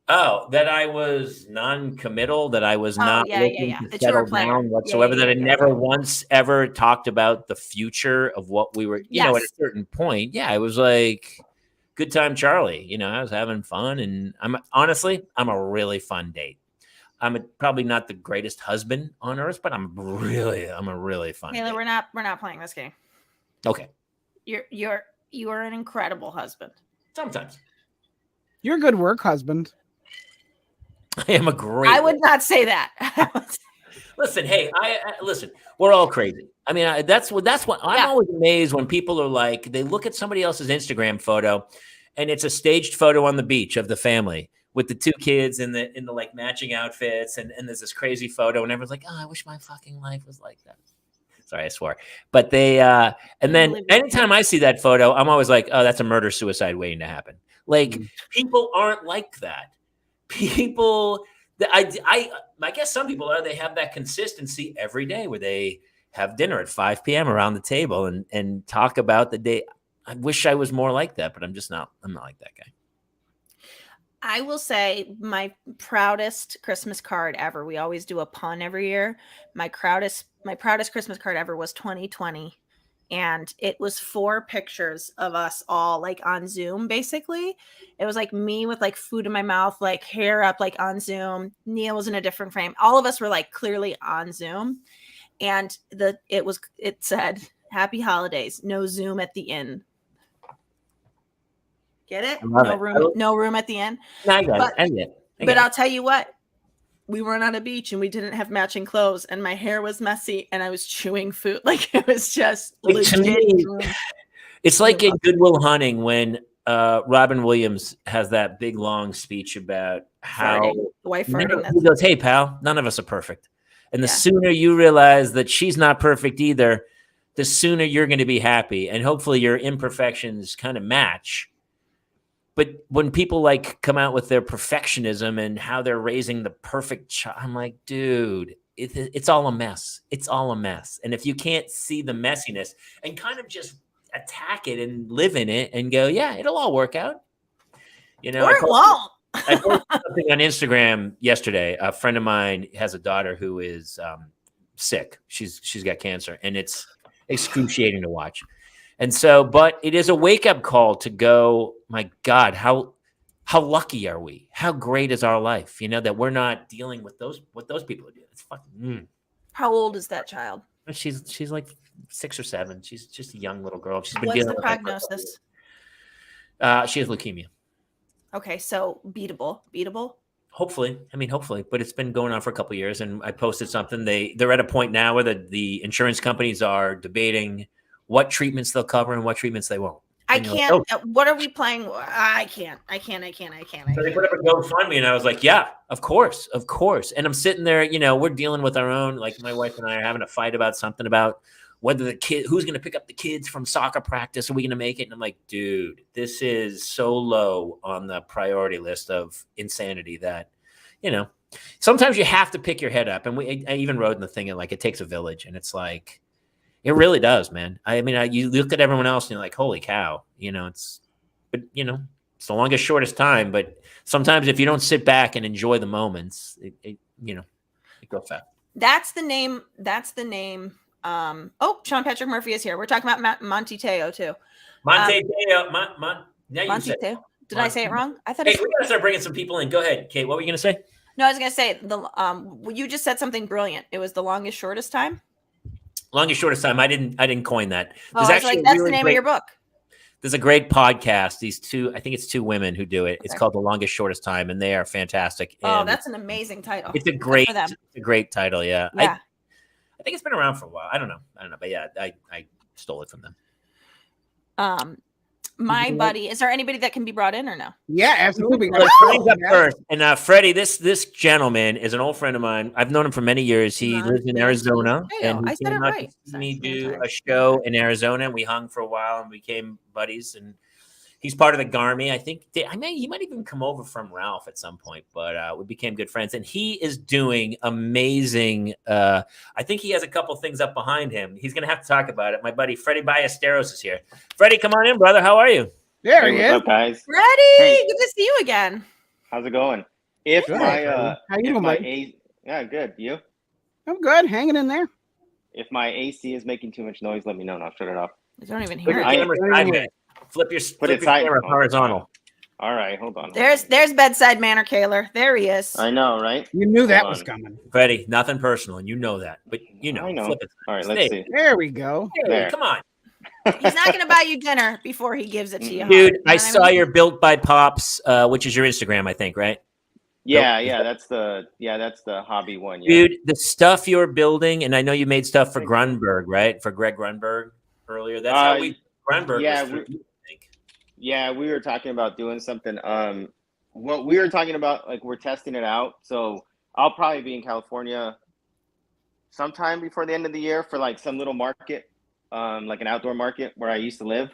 Oh, that I was non-committal, that I was not looking to That you were a settle player. down whatsoever, that I never yeah. once ever talked about the future of what we were, you know, at a certain point. Yeah, it was like good time Charlie. You know, I was having fun, and I'm a really fun date. Probably not the greatest husband on earth, but I'm a really fun Kaylor, date. we're not playing this game. Okay. You are an incredible husband. Sometimes. You're a good work husband. I am a great. I would not say that. Listen, hey, listen. We're all crazy. I mean, that's what I'm always amazed when people are like, they look at somebody else's Instagram photo, and it's a staged photo on the beach of the family with the two kids in the like matching outfits, and there's this crazy photo, and everyone's like, oh, I wish my fucking life was like that. Sorry, I swore. But they, and then anytime I see that photo, I'm always like, oh, that's a murder suicide waiting to happen. Like people aren't like that. People, I guess some people are. They have that consistency every day where they have dinner at 5 p.m. around the table and talk about the day. I wish I was more like that, but I'm not like that guy. I will say my proudest Christmas card ever. We always do a pun every year. My proudest Christmas card ever was 2020. And it was 4 pictures of us all like on Zoom, basically. It was like me with like food in my mouth, like hair up, like on Zoom. Neil was in a different frame. All of us were like clearly on Zoom. And it said, "Happy holidays, no Zoom at the inn." Get it? No room at the end. No, I get it. But I'll tell you what, we weren't on a beach and we didn't have matching clothes, and my hair was messy and I was chewing food. Like it was just to me, it's like in Good Will Hunting when Robin Williams has that big long speech about how he goes, "Hey pal, none of us are perfect." And the sooner you realize that she's not perfect either, the sooner you're going to be happy. And hopefully your imperfections kind of match. But when people like come out with their perfectionism and how they're raising the perfect child, I'm like, dude, it's all a mess. It's all a mess. And if you can't see the messiness and kind of just attack it and live in it and go, yeah, it'll all work out. You know, or it won't. I posted something on Instagram yesterday. A friend of mine has a daughter who is sick. She's got cancer, and it's excruciating to watch. And so, but it is a wake-up call to go, my God, how lucky are we? How great is our life? You know, that we're not dealing with what those people are doing. It's fucking. How old is that child? She's like 6 or 7. She's just a young little girl. She's been What's dealing the with prognosis? She has leukemia. Okay, so beatable. Hopefully, but it's been going on for a couple of years, and I posted something. They're at a point now where the insurance companies are debating what treatments they'll cover and what treatments they won't. I can't. What are we playing? I can't. So they put up a GoFundMe, and I was like, yeah, of course. And I'm sitting there, you know, we're dealing with our own, like my wife and I are having a fight about something about whether who's going to pick up the kids from soccer practice. Are we going to make it? And I'm like, dude, this is so low on the priority list of insanity that, you know, sometimes you have to pick your head up. And I even wrote in the thing, like, it takes a village. And it's like, it really does, man. I mean, you look at everyone else and you're like, holy cow, you know, it's the longest, shortest time. But sometimes if you don't sit back and enjoy the moments, it goes fast. That's the name. Sean Patrick Murphy is here. We're talking about Monty Teo too. Monty Teo. Did I say it wrong? I thought. Hey, we gotta start bringing some people in. Go ahead, Kate. What were you gonna say? No, I was gonna say you just said something brilliant. It was the longest, shortest time. Longest, shortest time. I didn't coin that. There's actually that's the name of your book. There's a great podcast. I think it's 2 women who do it. It's called The Longest, Shortest Time, and they are fantastic. Oh, that's an amazing title. It's a great title. Yeah. I think it's been around for a while. I don't know. But yeah, I stole it from them. My buddy, is there anybody that can be brought in or no? Yeah, absolutely. Freddie's up first. And Freddie, this gentleman is an old friend of mine. I've known him for many years. He lives in Arizona. And he came out to see me do a show in Arizona. We hung for a while and became buddies. And He's part of the Garmy. I think he might even come over from Ralph at some point, but we became good friends. And he is doing amazing. I think he has a couple things up behind him. He's going to have to talk about it. My buddy Freddie Ballesteros is here. Freddie, come on in, brother. How are you? There Hey, he what's is. up, guys? Ready? Hey. Good to see you again. How's it going? If Good. my How you if doing, my buddy? yeah, good. You? I'm good, hanging in there. If my AC is making too much noise, let me know and I'll shut it off. I don't even Put hear your it. camera sideways. Flip your it side- camera oh, horizontal. All right, hold on. There's bedside manner, Kaler. There he is. I know, right? You knew that Hold was on. coming. Freddie, nothing personal, and you know that. But you know, I know. flip it. All right, Stay. let's see. There we go. Hey, There. come on. He's not going to buy you dinner before he gives it to you. Dude, hard. I You know saw what mean? your Built by Pops, which is your Instagram, I think, right? Yeah, that's the hobby one. Yeah. Dude, the stuff you're building, and I know you made stuff for Grunberg, right? For Greg Grunberg earlier. That's how Grunberg yeah, was through you, I think. Yeah, we were talking about doing something. What we were talking about, like we're testing it out. So I'll probably be in California sometime before the end of the year for like some little market, like an outdoor market where I used to live.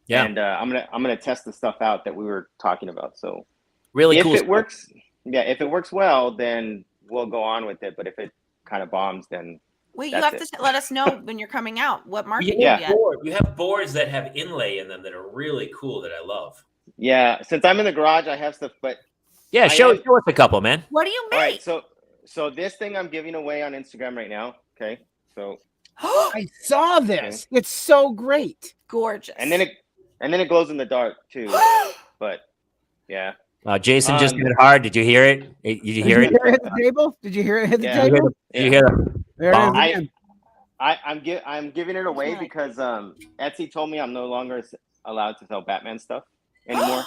Yeah. And I'm gonna test the stuff out that we were talking about. So Really if cool it stuff. works, if it works well, then we'll go on with it. But if it kind of bombs, then Wait, you that's have to let us know when you're coming out. What market Yeah. you You have boards that have inlay in them that are really cool that I love. yeah. Since I'm in the garage, I have stuff. But Yeah, I show am- us a couple, man. What do you all right, make? so this thing I'm giving away on Instagram right now. Okay, so I saw this. It's so great. Gorgeous. and then it glows in the dark too. But yeah, Jason just hit it hard. Did you hear it? Did you hear it? Did you hear it hit the table? Did you hear it hit the Yeah. table? Did you hear the There bomb? it is again. I'm giving it away because Etsy told me I'm no longer allowed to sell Batman stuff anymore.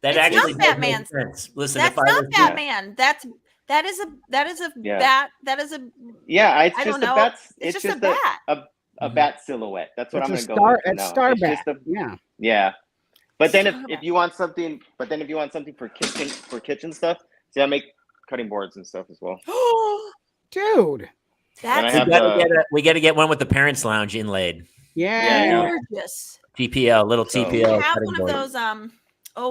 That It's actually not does Batman. make sense. Listen, That's if I not was Batman. That is a Yeah. bat. That is a Yeah, it's I just don't a bat. bat. It's just a bat. A bat silhouette. That's what It's I'm a gonna go star. with for It's now. star It's bat. just Yeah. yeah. But then Star if bat. you want something, for kitchen stuff, see, I make cutting boards and stuff as well. Dude. And I That's have we got to get one with the parents' lounge inlaid. Yeah. gorgeous. TPL, little So- You TPL. have cutting one of board. those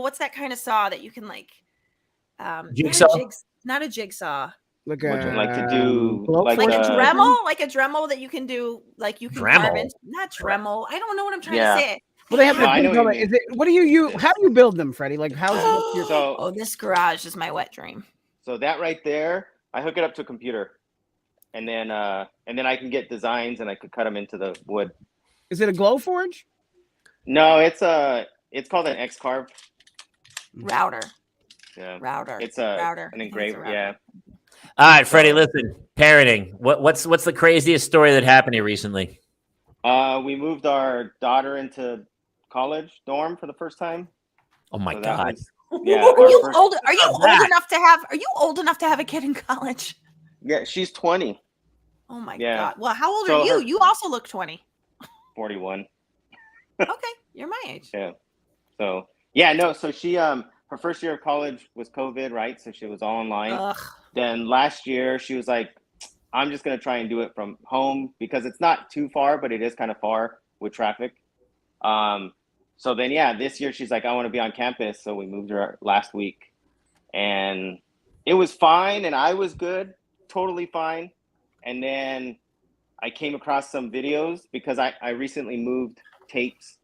what's that kind of saw that you can like Jigsaw? not a jigsaw. Like Would you like to do, glow like Like forge? a the- Dremel, like a Dremel that you can do, like you can carve Dremel? in. Not Dremel. I don't know what I'm trying Yeah. to say. Well, they have No, I know the what you Is it? What do you use? How do you build them, Freddie? Like how's what's your? So Oh, this garage is my wet dream. so that right there, I hook it up to a computer, and then I can get designs and I could cut them into the wood. Is it a glow forge? No, it's called an X carve. Router. Yeah, Router. it's router. an I think it's a engraver. router. Yeah. All right, Freddie, listen. Parenting. What's the craziest story that happened to you recently? We moved our daughter into college dorm for the first time. Oh my So that God. was- yeah. Are our you first- old? Are you How's old that? enough to have? Are you old enough to have a kid in college? Yeah, she's 20, Oh my Yeah. god. Well, how old So are you? her- You also look 20. 41. Okay, you're my age. Yeah. So yeah, no. So she her first year of college was COVID, right? So she was all online. Ugh. Then last year she was like, I'm just gonna try and do it from home because it's not too far, but it is kind of far with traffic. So then yeah, this year she's like, I want to be on campus. So we moved her last week, and it was fine, and I was good, totally fine. And then I came across some videos because I recently moved tapes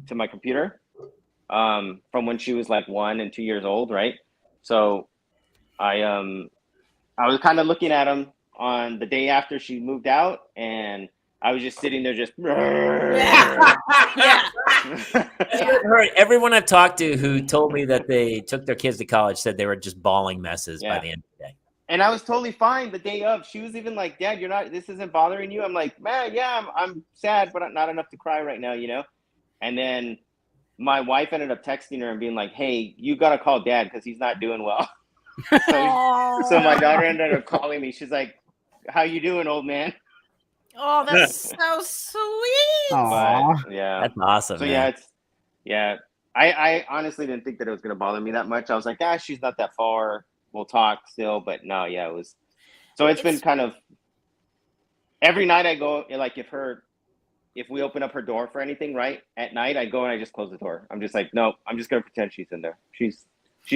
to my computer from when she was like 1 and 2 years old, right? So I was kind of looking at them on the day after she moved out, and I was just sitting there just Yeah. Everyone I've talked to who told me that they took their kids to college said they were just bawling messes by Yeah. the end of the day. And I was totally fine the day of. She was even like, Dad, this isn't bothering you? I'm like, man, yeah, I'm sad, but not enough to cry right now, you know? And then my wife ended up texting her and being like, hey, you got to call Dad because he's not doing well. So my daughter ended up calling me. She's like, how you doing, old man? Oh, that's so sweet. Aw. But, yeah. That's awesome. So man. I honestly didn't think that it was going to bother me that much. I was like, she's not that far. We'll talk still. But no, yeah, it was. So it's been kind of every night I go, like if her if we open up her door for anything, right, at night, I go and I just close the door. I'm just like, no, I'm just gonna pretend she's in there. She's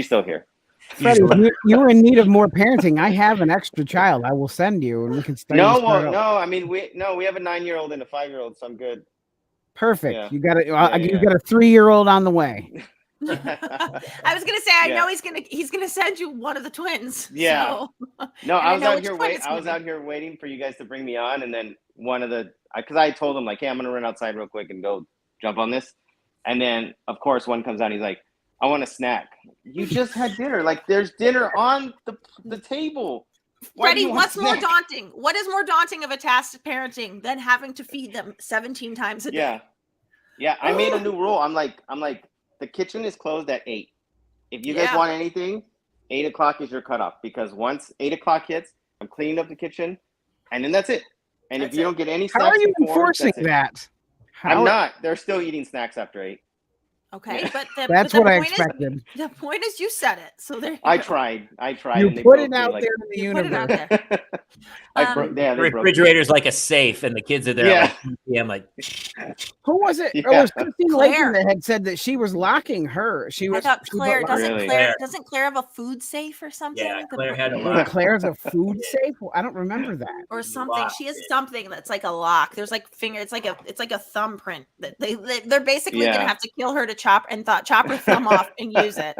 still here. Freddie, if you're in need of more parenting, I have an extra child. I will send you, and we can start. No. I mean, we have a 9-year-old and a 5-year-old, so I'm good. Perfect. Yeah. You got it. You got a 3-year-old on the way. I was gonna say, I know he's gonna send you one of the twins. Yeah. So. No, I was out here waiting. waiting for you guys to bring me on, and then because I told him like, hey, I'm gonna run outside real quick and go jump on this, and then of course one comes out, he's like, I want a snack. You just had dinner. Like, there's dinner on the table. Freddie, what's more daunting? What is more daunting of a task to parenting than having to feed them 17 times a day? Yeah. I made a new rule. I'm like, the kitchen is closed at 8. If you guys want anything, 8 o'clock is your cutoff, because once 8 o'clock hits, I'm cleaning up the kitchen, and then that's it. And if you don't get any snacks, how are you enforcing that? I'm not. They're still eating snacks after 8. Okay, but that's what I expected. The point is, you said it, so there. I tried. You put it out there in the universe. The refrigerator's like a safe, and the kids are there. Yeah. I'm like, who was it? Yeah. It was Christine Lakin that had said that she was locking her. I thought Claire doesn't Claire have a food safe or something? yeah, Claire had a lock. Claire's a food safe. I don't remember that. Or something. She has something that's like a lock. There's like it's like a thumbprint that they're basically gonna have to kill her to chop her thumb off and use it.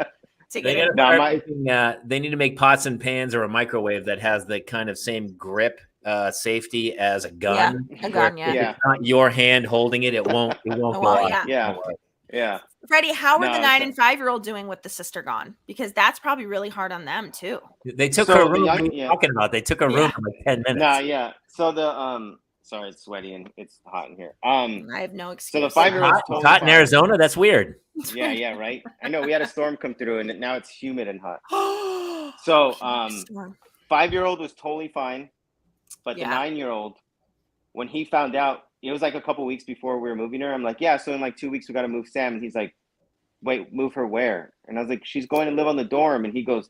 They need to make pots and pans or a microwave that has the kind of same grip safety as a gun. Yeah, a gun. If it's not your hand holding it, it won't go off. Yeah. Freddie, how are the 9 and 5-year-old doing with the sister gone? Because that's probably really hard on them too. They took her room. What are you talking about? They took her room for like 10 minutes. So the sorry, it's sweaty and it's hot in here. I have no excuse. So the 5-year-old totally hot in Arizona. That's weird. Yeah, right. I know, we had a storm come through, and now it's humid and hot. So 5-year-old was totally fine, but the 9-year-old, when he found out, it was like a couple weeks before we were moving her. I'm like, yeah, so in like 2 weeks we got to move Sam. And he's like, wait, move her where? And I was like, she's going to live on the dorm. And he goes,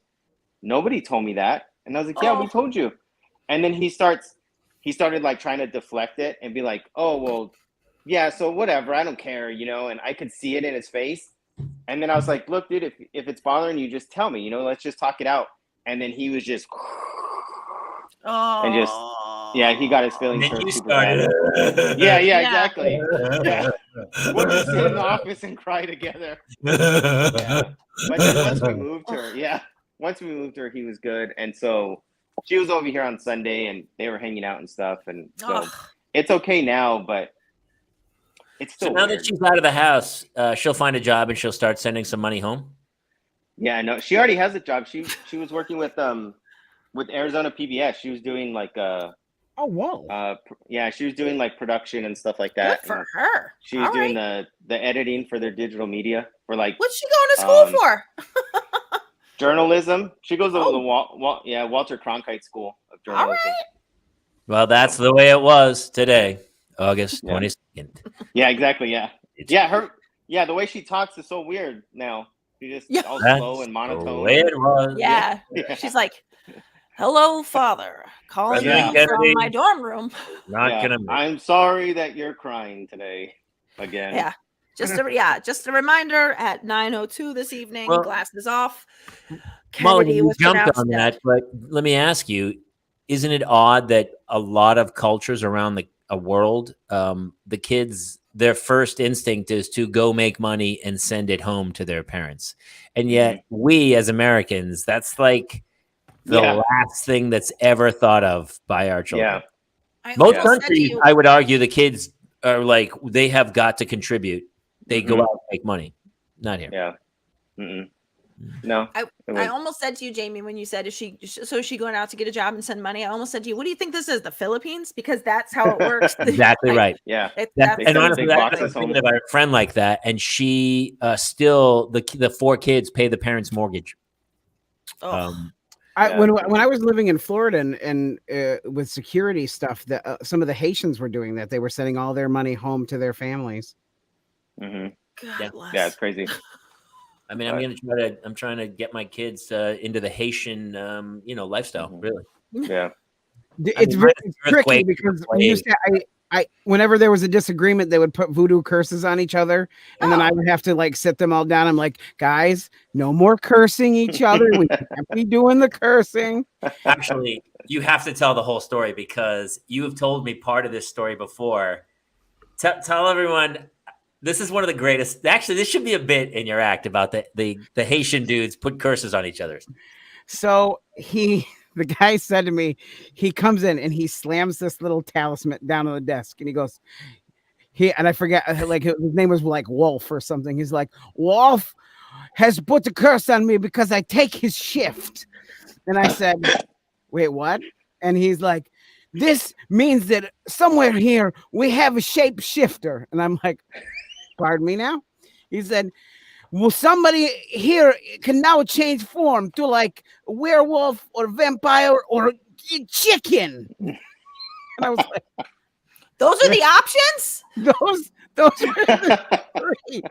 nobody told me that. And I was like, yeah, we told you. And then he started like trying to deflect it and be like, oh, well, yeah, so whatever, I don't care, and I could see it in his face. And then I was like, look, dude, if it's bothering you, just tell me, let's just talk it out. And then he was just and just he got his feelings hurt super bad. Yeah, exactly. Yeah. We'll just sit in the office and cry together. Yeah. But then once we moved her, he was good. And so she was over here on Sunday, and they were hanging out and stuff, and so it's okay now, but it's still now weird. that she's out of the house, she'll find a job and she'll start sending some money home. Yeah, no, she already has a job. She was working with Arizona PBS. She was doing like she was doing like production and stuff like that. Good for her. She was doing the editing for their digital media for like. What's she going to school for? Journalism. She goes to the Walter Cronkite School of Journalism. All right. Well, that's the way it was today, August 22nd. Yeah, exactly. Yeah. The way she talks is so weird now. She just all slow and monotone. The way it was. Yeah. She's like, hello, father. Calling you from my dorm room. I'm sorry that you're crying today again. Yeah. Just a reminder at 9:02 this evening, glasses off. Molly, you jumped on that, but let me ask you, isn't it odd that a lot of cultures around the world, the kids, their first instinct is to go make money and send it home to their parents. And yet we as Americans, that's like the last thing that's ever thought of by our children. Yeah. Most countries, I would argue, the kids are like, they have got to contribute. They go out and make money. Not here. Yeah. Mm-mm. No. I almost said to you, Jamie, when you said, is she going out to get a job and send money? I almost said to you, what do you think this is, the Philippines? Because that's how it works. Exactly right. Yeah. And honestly, that's about a friend like that. And she still, the 4 kids pay the parents' mortgage. When I was living in Florida and with security stuff, that some of the Haitians were doing that. They were sending all their money home to their families. Mm-hmm. Yeah, it's crazy. I mean, I'm trying to get my kids into the Haitian, lifestyle. Really. Yeah. It's very tricky because when you say, whenever there was a disagreement, they would put voodoo curses on each other, and then I would have to like sit them all down. I'm like, guys, no more cursing each other. We can't be doing the cursing. Actually, you have to tell the whole story because you have told me part of this story before. Tell everyone. This is one of the greatest. Actually, this should be a bit in your act about the Haitian dudes put curses on each other. So the guy said to me, he comes in and he slams this little talisman down on the desk, and he goes, and I forget, like his name was like Wolf or something. He's like, Wolf has put a curse on me because I take his shift. And I said, wait, what? And he's like, this means that somewhere here we have a shapeshifter. And I'm like, pardon me now? He said, well, somebody here can now change form to like a werewolf or vampire or chicken. And I was like, those are the options? those are the three.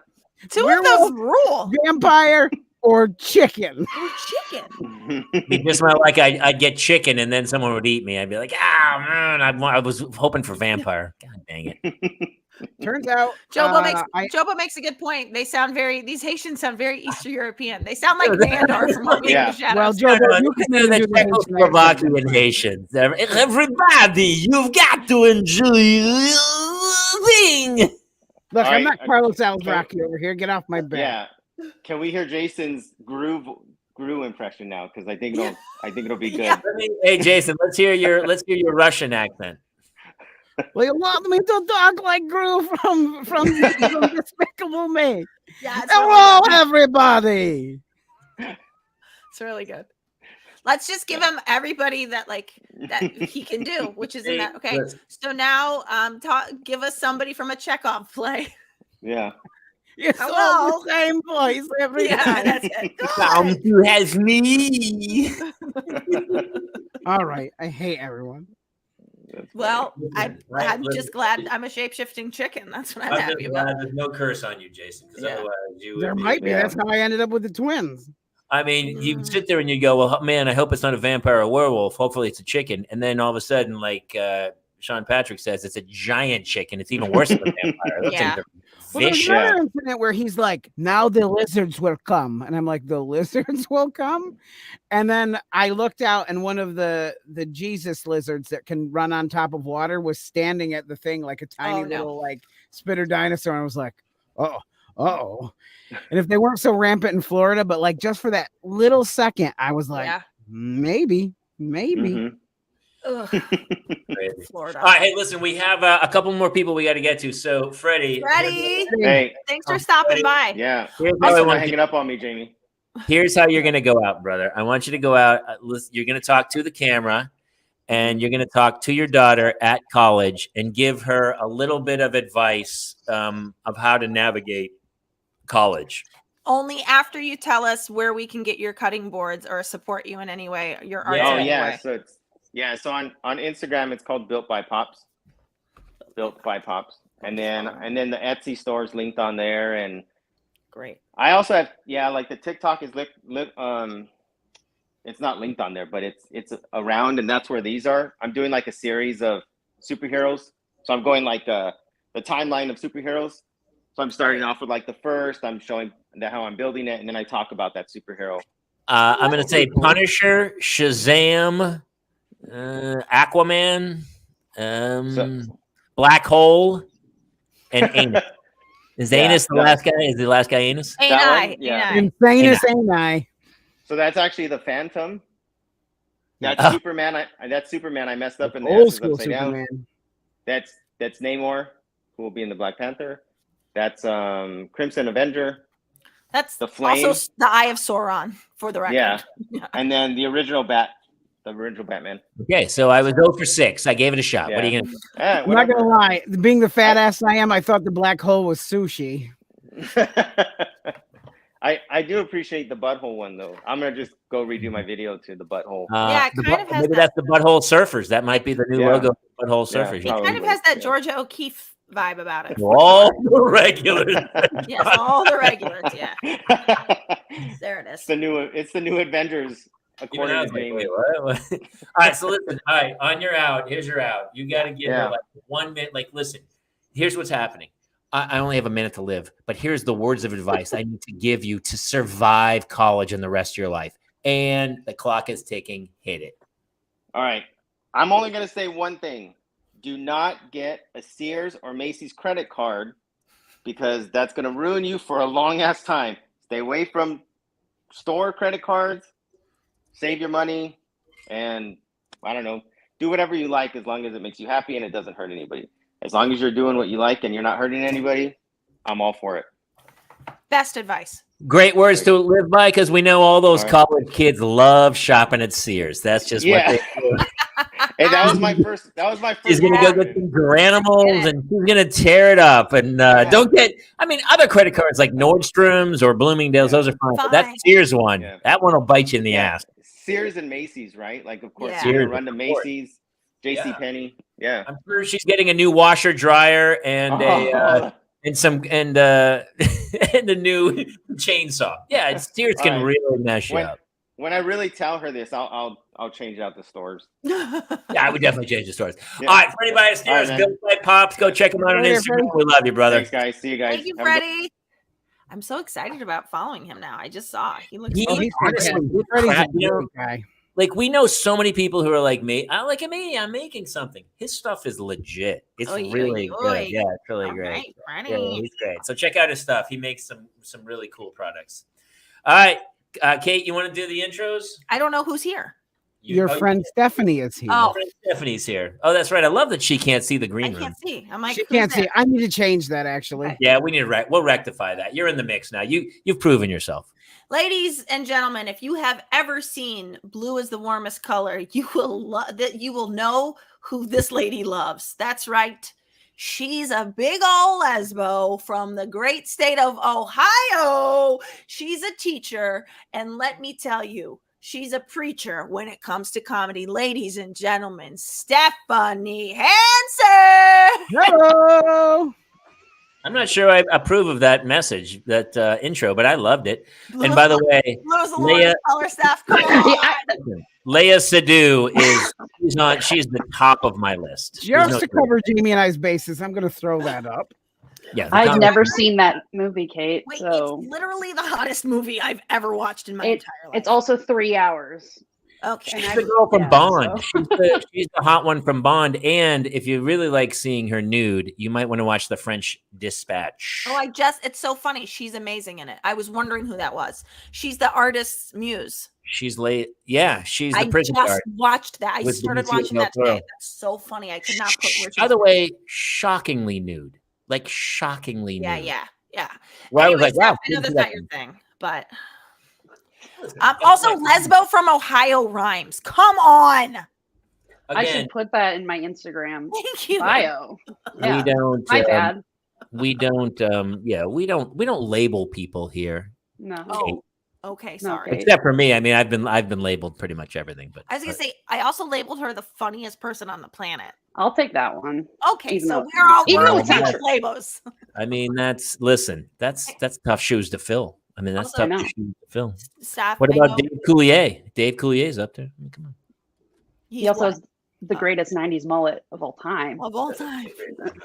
Two of those rule. Vampire or chicken. Chicken. Just like I'd get chicken and then someone would eat me. I'd be like, man, I was hoping for vampire. God dang it. Turns out Jobo makes a good point. These Haitians sound very Eastern European. They sound like Mandar from Walking in the Shadows. Well, Jobo, you can do the Czechoslovakian Haitians. Everybody, you've got to enjoy the thing. Look, I'm not Carlos Alzraki over here. Get off my back. Yeah. Can we hear Jason's Gru impression now? Because I think it'll be good. Yeah. Hey, Jason, let's hear your Russian accent. Well, you want me to talk like Gru from Despicable Me? Yeah. Hello, everybody. It's really good. Let's just give him everybody that he can do, which is in that. Okay. So now, give us somebody from a Chekhov play. Yeah. It's all the same voice every time. That's it. Come to have me. All right. I hate everyone. Well, I'm just glad I'm a shape-shifting chicken. That's what I'm happy about. There's no curse on you, Jason, because otherwise you would. There might be. That's how I ended up with the twins. I mean, you sit there and you go, well, man, I hope it's not a vampire or a werewolf. Hopefully it's a chicken. And then all of a sudden, like Sean Patrick says, it's a giant chicken. It's even worse than a vampire. Those things are Well, there's vicious. another incident where he's like, now the lizards will come. And I'm like, the lizards will come? And then I looked out and one of the Jesus lizards that can run on top of water was standing at the thing like a tiny little like spitter dinosaur. And I was like, oh. And if they weren't so rampant in Florida, but like just for that little second, I was like, maybe. Mm-hmm. Florida. All right, hey, listen, we have a couple more people we got to get to. So, Freddie. Hey, thanks for stopping by. Yeah. Here's how I want hanging up on me, Jamie. Here's how you're going to go out, brother. I want you to go out. You're going to talk to the camera, and you're going to talk to your daughter at college and give her a little bit of advice of how to navigate college. Only after you tell us where we can get your cutting boards or support you in any way. Your art. Oh yeah. So on Instagram it's called Built by Pops. Built by Pops. And then the Etsy store is linked on there. And great. I also have like the TikTok is it's not linked on there, but it's around, and that's where these are. I'm doing like a series of superheroes. So I'm going like the timeline of superheroes. So I'm starting off with like the first, I'm showing how I'm building it, and then I talk about that superhero. I'm going to say Punisher, Shazam, Aquaman, Black Hole, and Anus. Is Anus the last guy? Is the last guy Anus? Insanus Ani. So that's actually the Phantom. That's Superman. That's Superman. I messed up in the old school upside Superman. Down. That's Namor, who will be in the Black Panther. That's Crimson Avenger. That's the Flame. Also the Eye of Sauron, for the record. Yeah. And then the original Batman. Okay, so I was 0 for 6. I gave it a shot. Yeah. What are you going to do? I'm not going to lie. Being the fat ass I am, I thought the black hole was sushi. I do appreciate the butthole one, though. I'm going to just go redo my video to the butthole. Maybe that's the Butthole Surfers. That might be the new logo, Butthole Surfers. It kind of has that Georgia O'Keeffe vibe about it. All the regulars. Yes, all the regulars. Yeah. There it is. It's the new Avengers Even I according was to like, Jamie. wait, what? All right, so listen. All right, on your out. Here's your out. You got to give her Yeah. like 1 minute. Like, listen, here's what's happening. I only have a minute to live, but here's the words of advice I need to give you to survive college and the rest of your life. And the clock is ticking. Hit it. All right. I'm only going to say one thing. Do not get a Sears or Macy's credit card because that's going to ruin you for a long ass time. Stay away from store credit cards. Save your money and I don't know, do whatever you like as long as it makes you happy and it doesn't hurt anybody. As long as you're doing what you like and you're not hurting anybody, I'm all for it. Best advice. Great words to live by because we know all those All right. college kids love shopping at Sears. That's just what they do. Hey, that was my first. She's gonna go get some granimals and she's gonna tear it up. And don't get. I mean, other credit cards like Nordstrom's or Bloomingdale's, those are fine. But that Fine. Sears one, Yeah. that one will bite you in the ass. Sears and Macy's, right? Like, of course, Yeah. you're Sears, gonna run to of course. Macy's, JCPenney. Yeah. I'm sure she's getting a new washer dryer and Oh. and some and a new chainsaw. Yeah, Sears All can right. really mess you up. When I really tell her this, I'll change out the stores. Yeah, I would definitely change the stores. Yeah. All right, for anybody at Sears, All right, Bill White Pops, go check him out on Later, Instagram. Freddie. We love you, brother. Thanks, guys. See you guys. Thank you, Have a good- Freddie. I'm so excited about following him now. I just saw he looks. He- so He's honestly, fantastic. Freddie's a crap, you know, great guy. Like we know so many people who are like me. I like me. I'm making something. His stuff is legit. It's Oy, really oy, good. oy. Yeah, it's really All great. right, Freddie. Yeah, he's great. So check out his stuff. He makes some really cool products. All right, Kate, you want to do the intros? I don't know who's here. Your friend Stephanie is here. Oh. friend Stephanie's here. Oh, that's right. I love that she can't see the I green room. can't see. I'm like, She who's can't see. that? I need to change that actually. Yeah, we need to we'll rectify that. You're in the mix now. You've proven yourself. Ladies and gentlemen, if you have ever seen Blue is the Warmest Color, you will know who this lady loves. That's right. She's a big old lesbo from the great state of Ohio. She's a teacher, and let me tell you, she's a preacher when it comes to comedy. Ladies and gentlemen, Stephanie Hansen. Hello. I'm not sure I approve of that message, that intro, but I loved it. And by the way, Blue is the Leah- Warmest Color, Steph. Come on. Leia Sadu she's the top of my list. There's Just no- to cover Jamie and I's bases, I'm going to throw that up. Yeah, the I've top- never seen that movie, Kate. Wait, So it's literally the hottest movie I've ever watched in my It- entire life. it's also 3 hours. Okay. She's the girl from Yeah, Bond. so- She's the hot one from Bond. And if you really like seeing her nude, you might want to watch The French Dispatch. Oh, it's so funny. She's amazing in it. I was wondering who that was. She's the artist's muse. She's late. Yeah, she's the I prison just guard. watched that. I with started Benicio watching del that today. Toro. That's so funny. I could not put where she By the was. way, shockingly nude. Like shockingly Yeah, nude. yeah. Well, I was Anyways, like, wow. I know that's that- not your thing, but also lesbo from Ohio rhymes. Come on. I Again, should put that in my Instagram Thank you. bio. we Yeah. don't. My bad. We don't. We don't label people here. No. Oh, okay. Sorry. Okay. Except for me. I mean, I've been labeled pretty much everything. But I was gonna say I also labeled her the funniest person on the planet. I'll take that one. Okay, Even so though- we're all even though we're it's not taking true. labels. I mean, that's tough shoes to fill. I mean, that's Also, tough I know. shoes to fill. Staff. What I know about Dave Coulier? Dave Coulier's up there. I mean, come on. he's He also what? has the greatest 90s mullet of all time. Of all time.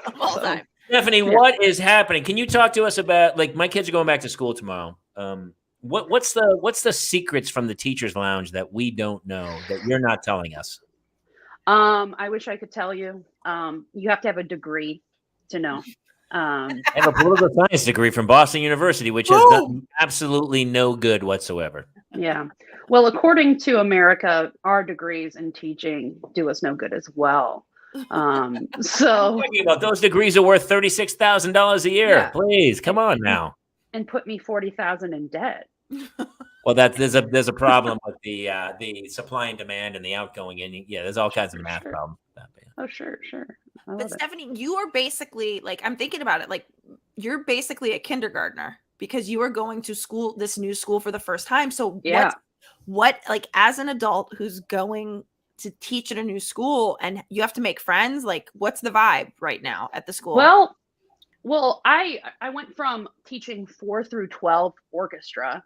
Of all So- time. Stephanie, what is happening? Can you talk to us about, like, my kids are going back to school tomorrow. What's the secrets from the teachers' lounge that we don't know that you're not telling us? I wish I could tell you. You have to have a degree to know. I have a political science degree from Boston University, which has done absolutely no good whatsoever. Yeah. Well, according to America, our degrees in teaching do us no good as well. So Talking about those degrees are worth $36,000 a year. Yeah. Please, come on now. and put me 40,000 in debt. Well, there's a problem with the supply and demand and the outgoing in. Yeah, there's all kinds of math Sure. problems. With that, but yeah. Oh, sure. I love But it. Stephanie, you are basically like I'm thinking about it. Like you're basically a kindergartner because you are going to school, this new school for the first time. So Yeah. what like as an adult who's going to teach at a new school and you have to make friends, like what's the vibe right now at the school? Well, I went from teaching 4 through 12 orchestra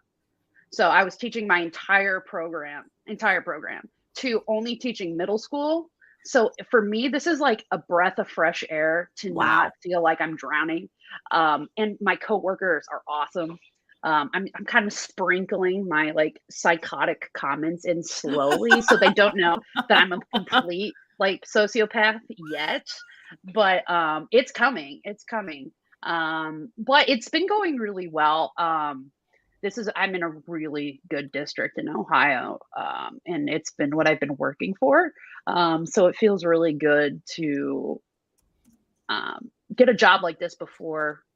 So I was teaching my entire program to only teaching middle school. So for me, this is like a breath of fresh air to not feel like I'm drowning. And my coworkers are awesome. I'm kind of sprinkling my like psychotic comments in slowly so they don't know that I'm a complete like sociopath yet. But it's coming. It's coming. But it's been going really well. I'm in a really good district in Ohio, and it's been what I've been working for. So it feels really good to get a job like this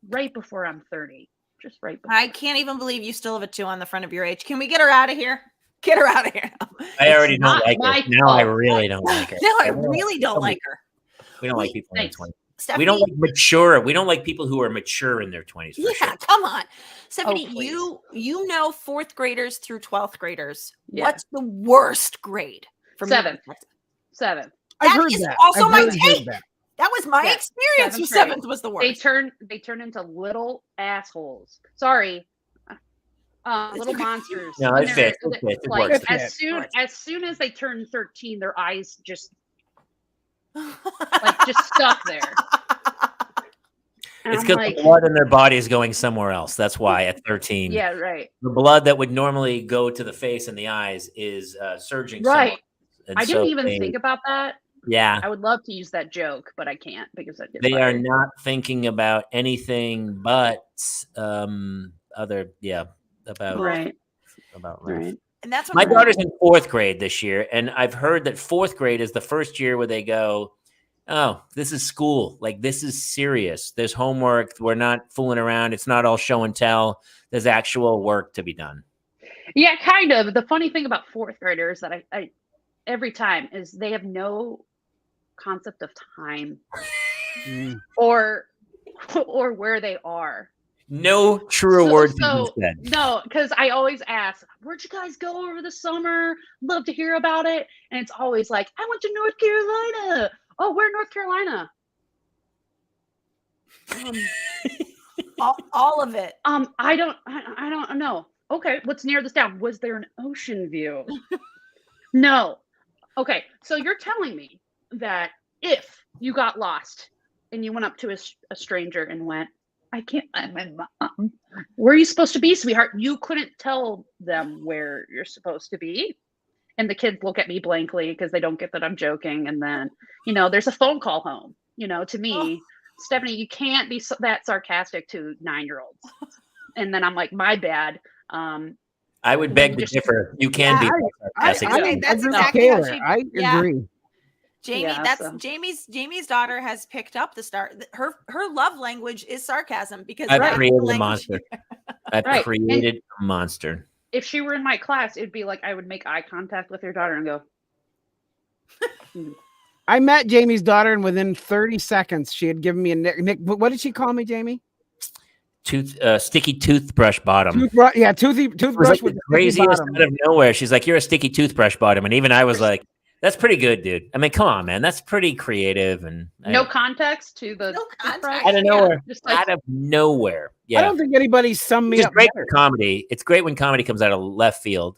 right before I'm 30. Just right before. I can't even believe you still have a 2 on the front of your age. Can we get her out of here? Get her out of here. I already don't like her. Now I really don't like her. No, I really don't like her. We don't like people in their 20s. Stephanie, we don't like mature. We don't like people who are mature in their 20s. Yeah, sure. Come on. Stephanie, you know 4th graders through 12th graders. Yeah. What's the worst grade? For 7th. 7th. I've heard that. Also my take. That was my experience with 7th was the worst. They turn into little assholes. Sorry. Little monsters. No, it fits. Like as soon as they turn 13, their eyes just like just stuck there. It's because the blood in their body is going somewhere else. That's why at 13. Yeah, right. The blood that would normally go to the face and the eyes is surging. Right. I didn't even think about that. Yeah. I would love to use that joke, but I can't because they are not thinking about anything but about right. And that's what my daughter's in 4th grade this year, and I've heard that 4th grade is the first year where they go, oh, this is school. Like, this is serious. There's homework. We're not fooling around. It's not all show and tell. There's actual work to be done. Yeah, kind of. The funny thing about 4th graders that I every time is they have no concept of time or where they are. No truer words have been said. No, because I always ask, where'd you guys go over the summer? Love to hear about it. And it's always like, I went to North Carolina. Oh, where in North Carolina? All of it. I don't know. Okay, let's narrow this down. Was there an ocean view? No. Okay, so you're telling me that if you got lost and you went up to a stranger and went, I can't find my mom. Where are you supposed to be, sweetheart? You couldn't tell them where you're supposed to be. And the kids look at me blankly because they don't get that I'm joking. And then, there's a phone call home. To me, Stephanie, you can't be that sarcastic to 9-year-olds. And then I'm like, my bad. I would beg to differ. You can be sarcastic. That's exactly how she. I agree. Jamie, Jamie's daughter has picked up the start. Her love language is sarcasm because I've created a monster. I've created a monster. If she were in my class, it'd be like I would make eye contact with your daughter and go. I met Jamie's daughter, and within 30 seconds, she had given me a nick. What did she call me, Jamie? Sticky toothbrush bottom. Toothbrush was the craziest out of nowhere. She's like, "You're a sticky toothbrush bottom," and even I was like, "That's pretty good, dude." I mean, come on, man, that's pretty creative and no context to the out of nowhere. Out of nowhere. Yeah, I don't think anybody summed me up. It's great for comedy. It's great when comedy comes out of left field.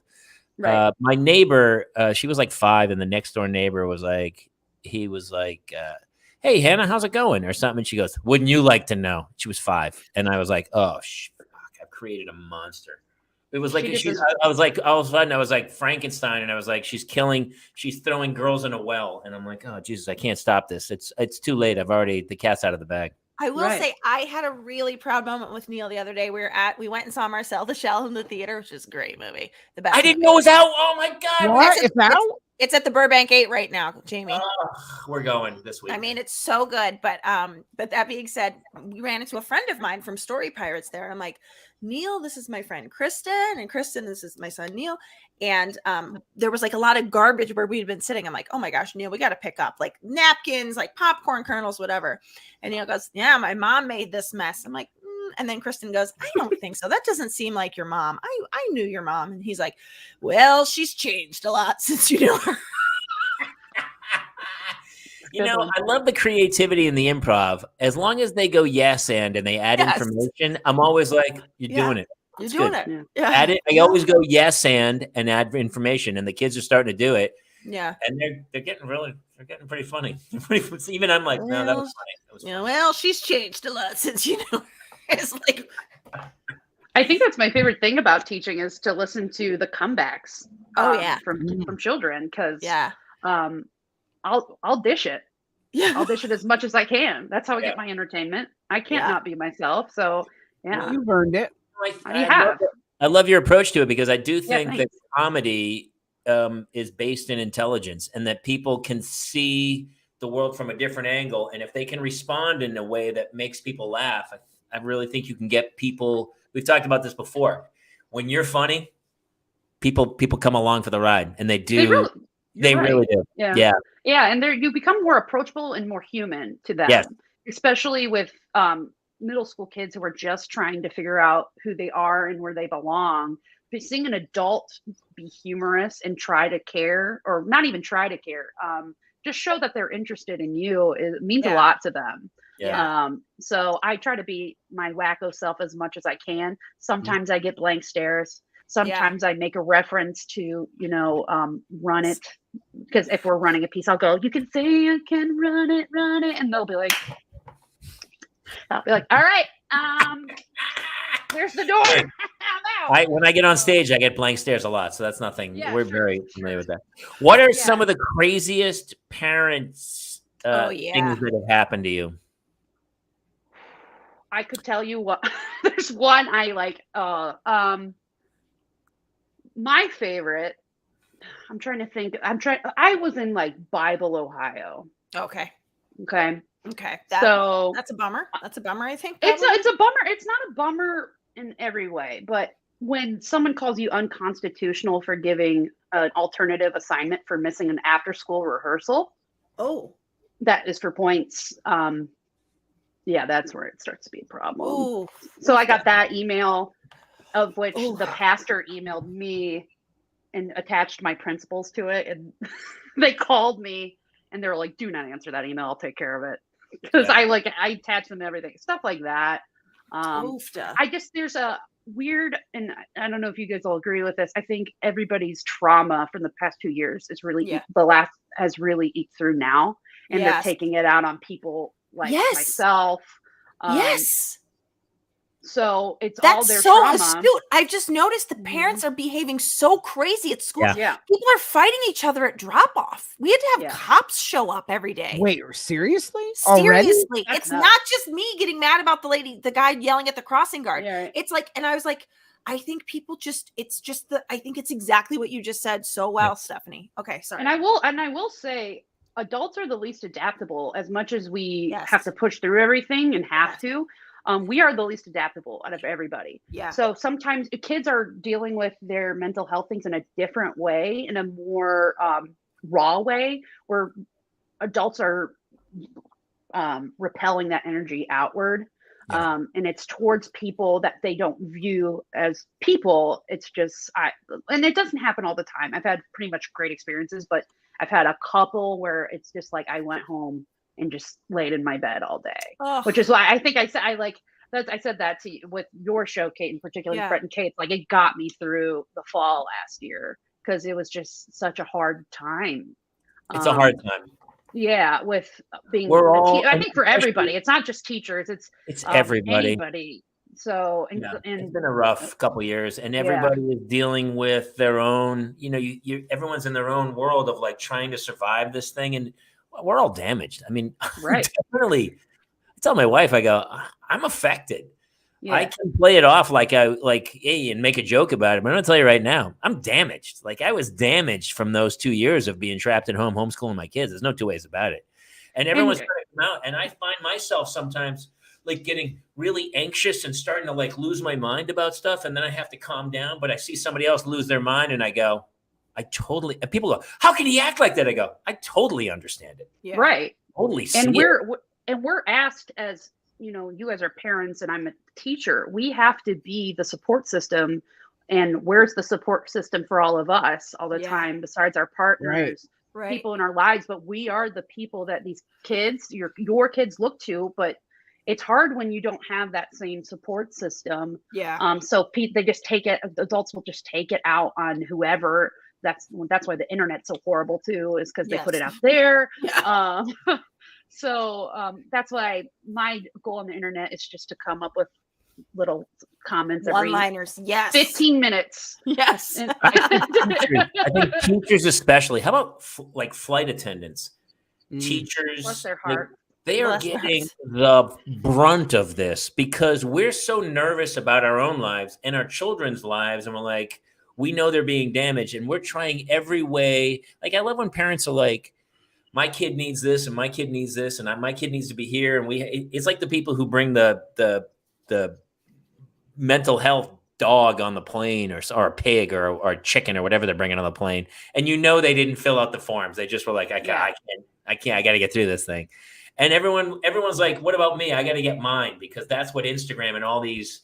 Right. My neighbor, she was like 5, and the next door neighbor was like, hey, Hannah, how's it going? Or something. And she goes, wouldn't you like to know? She was 5. And I was like, oh, fuck, I've created a monster. It was like, I was like, all of a sudden, I was like Frankenstein. And I was like, she's throwing girls in a well. And I'm like, oh, Jesus, I can't stop this. It's too late. The cat's out of the bag. I will say I had a really proud moment with Neil the other day. We went and saw Marcel the Shell in the theater, which is a great movie. The best. I didn't know it was out. Oh my God. What? It's out? It's at the Burbank 8 right now, Jamie. We're going this week. I mean, it's so good. But that being said, we ran into a friend of mine from Story Pirates there. I'm like, Neil, this is my friend Kristen, and Kristen, this is my son Neil. And there was like a lot of garbage where we'd been sitting. I'm like, oh my gosh, Neil, we got to pick up like napkins, like popcorn kernels, whatever. And Neil goes, yeah, my mom made this mess. I'm like, and then Kristen goes, I don't think so. That doesn't seem like your mom. I knew your mom. And he's like, well, she's changed a lot since you knew her. I love the creativity in the improv. As long as they go yes and they add information, I'm always like, you're doing it. You're It's doing good. it. Yeah. Add it. I always go yes and add information, and the kids are starting to do it. Yeah. And they're getting pretty funny. Even I'm like, no, that was funny. That was Yeah, funny. well, she's changed a lot since it's like I think that's my favorite thing about teaching is to listen to the comebacks. yeah. From children, because Yeah. I'll dish it. Yeah. I'll dish it as much as I can. That's how I Yeah. get my entertainment. I can't Yeah. not be myself. So yeah, You've earned it. how do you have? I love your approach to it because I do think that thanks. comedy is based in intelligence, and that people can see the world from a different angle. And if they can respond in a way that makes people laugh, I really think you can get people. We've talked about this before. When you're funny, people come along for the ride, and they do. They really do. Yeah. And you become more approachable and more human to them. Yes. Especially with middle school kids who are just trying to figure out who they are and where they belong. But seeing an adult be humorous and try to care, or not even try to care, just show that they're interested in you, it means a lot to them. Yeah. So I try to be my wacko self as much as I can. Sometimes I get blank stares. Sometimes I make a reference to, run it. Because if we're running a piece, I'll go, you can say you can run it. And I'll be like, all right, where's the door? When I get on stage, I get blank stares a lot. So that's nothing. Yeah, We're sure, very familiar with that. What are some of the craziest parents things that have happened to you? I could tell you what. There's one I like. My favorite. I'm trying to think. I was in like Bible, Ohio. Okay. Okay. That's a bummer. That's a bummer, I think. It's a bummer. It's not a bummer in every way, but when someone calls you unconstitutional for giving an alternative assignment for missing an after-school rehearsal, that is for points. That's where it starts to be a problem. Ooh. So I got that email, of which the pastor emailed me and attached my principals to it, and they called me and they were like, "Do not answer that email. I'll take care of it." Because I attach them to everything, stuff like that. There's a weird, and I don't know if you guys will agree with this. I think everybody's trauma from the past 2 years is really has really eked through now, and they're taking it out on people like myself. So all their trauma. That's so astute. I've just noticed the parents are behaving so crazy at school. Yeah. People are fighting each other at drop off. We had to have cops show up every day. Wait, seriously? Seriously. That's It's nuts. not just me getting mad about the guy yelling at the crossing guard. Yeah, right. It's like, and I was like, I think people I think it's exactly what you just said so well, Stephanie. Okay, sorry. And I will say, adults are the least adaptable. As much as we have to push through everything and have to, we are the least adaptable out of everybody. Yeah. So sometimes kids are dealing with their mental health things in a different way, in a more raw way, where adults are repelling that energy outward. And it's towards people that they don't view as people. It's just, and it doesn't happen all the time. I've had pretty much great experiences, but I've had a couple where it's just like, I went home and just laid in my bed all day, which is why I think I said that to you with your show, Kate, and particularly Fred and Kate. Like, it got me through the fall last year because it was just such a hard time. It's a hard time. Yeah, with being, I think for everybody, it's not just teachers, it's everybody. Anybody. So, and it's been a rough couple of years, and everybody is dealing with their own. Everyone's in their own world of like trying to survive this thing, and we're all damaged. I mean, definitely. I tell my wife, I go, I'm affected. Yeah. I can play it off hey, and make a joke about it, but I'm gonna tell you right now, I'm damaged. Like, I was damaged from those 2 years of being trapped at home, homeschooling my kids. There's no two ways about it. And everyone's trying to come out, and I find myself sometimes like getting really anxious and starting to like lose my mind about stuff, and then I have to calm down. But I see somebody else lose their mind, and I go, and people go, how can he act like that? I go, I totally understand it. Yeah. Right. Totally. And we're asked, as you guys are parents and I'm a teacher, we have to be the support system. And where's the support system for all of us all the time, besides our partners, people in our lives? But we are the people that these kids, your kids look to. But it's hard when you don't have that same support system. Yeah. So they just take it. Adults will just take it out on whoever. That's why the internet's so horrible too, is because they put it out there. Yeah. So that's why my goal on the internet is just to come up with little comments every One-liners. Yes. 15 minutes. Yes. I think teachers especially. How about like flight attendants? Teachers, Bless their like, heart. they are Bless their getting hearts. the brunt of this because we're so nervous about our own lives and our children's lives, and we're like, we know they're being damaged, and we're trying every way. Like, I love when parents are like, my kid needs this, and my kid needs this, and my kid needs to be here, and it's like the people who bring the mental health dog on the plane, or a pig, or a chicken, or whatever they're bringing on the plane, and they didn't fill out the forms. They just were like, I can't, I got to get through this thing. And everyone's like, what about me? I got to get mine, because that's what Instagram and all these,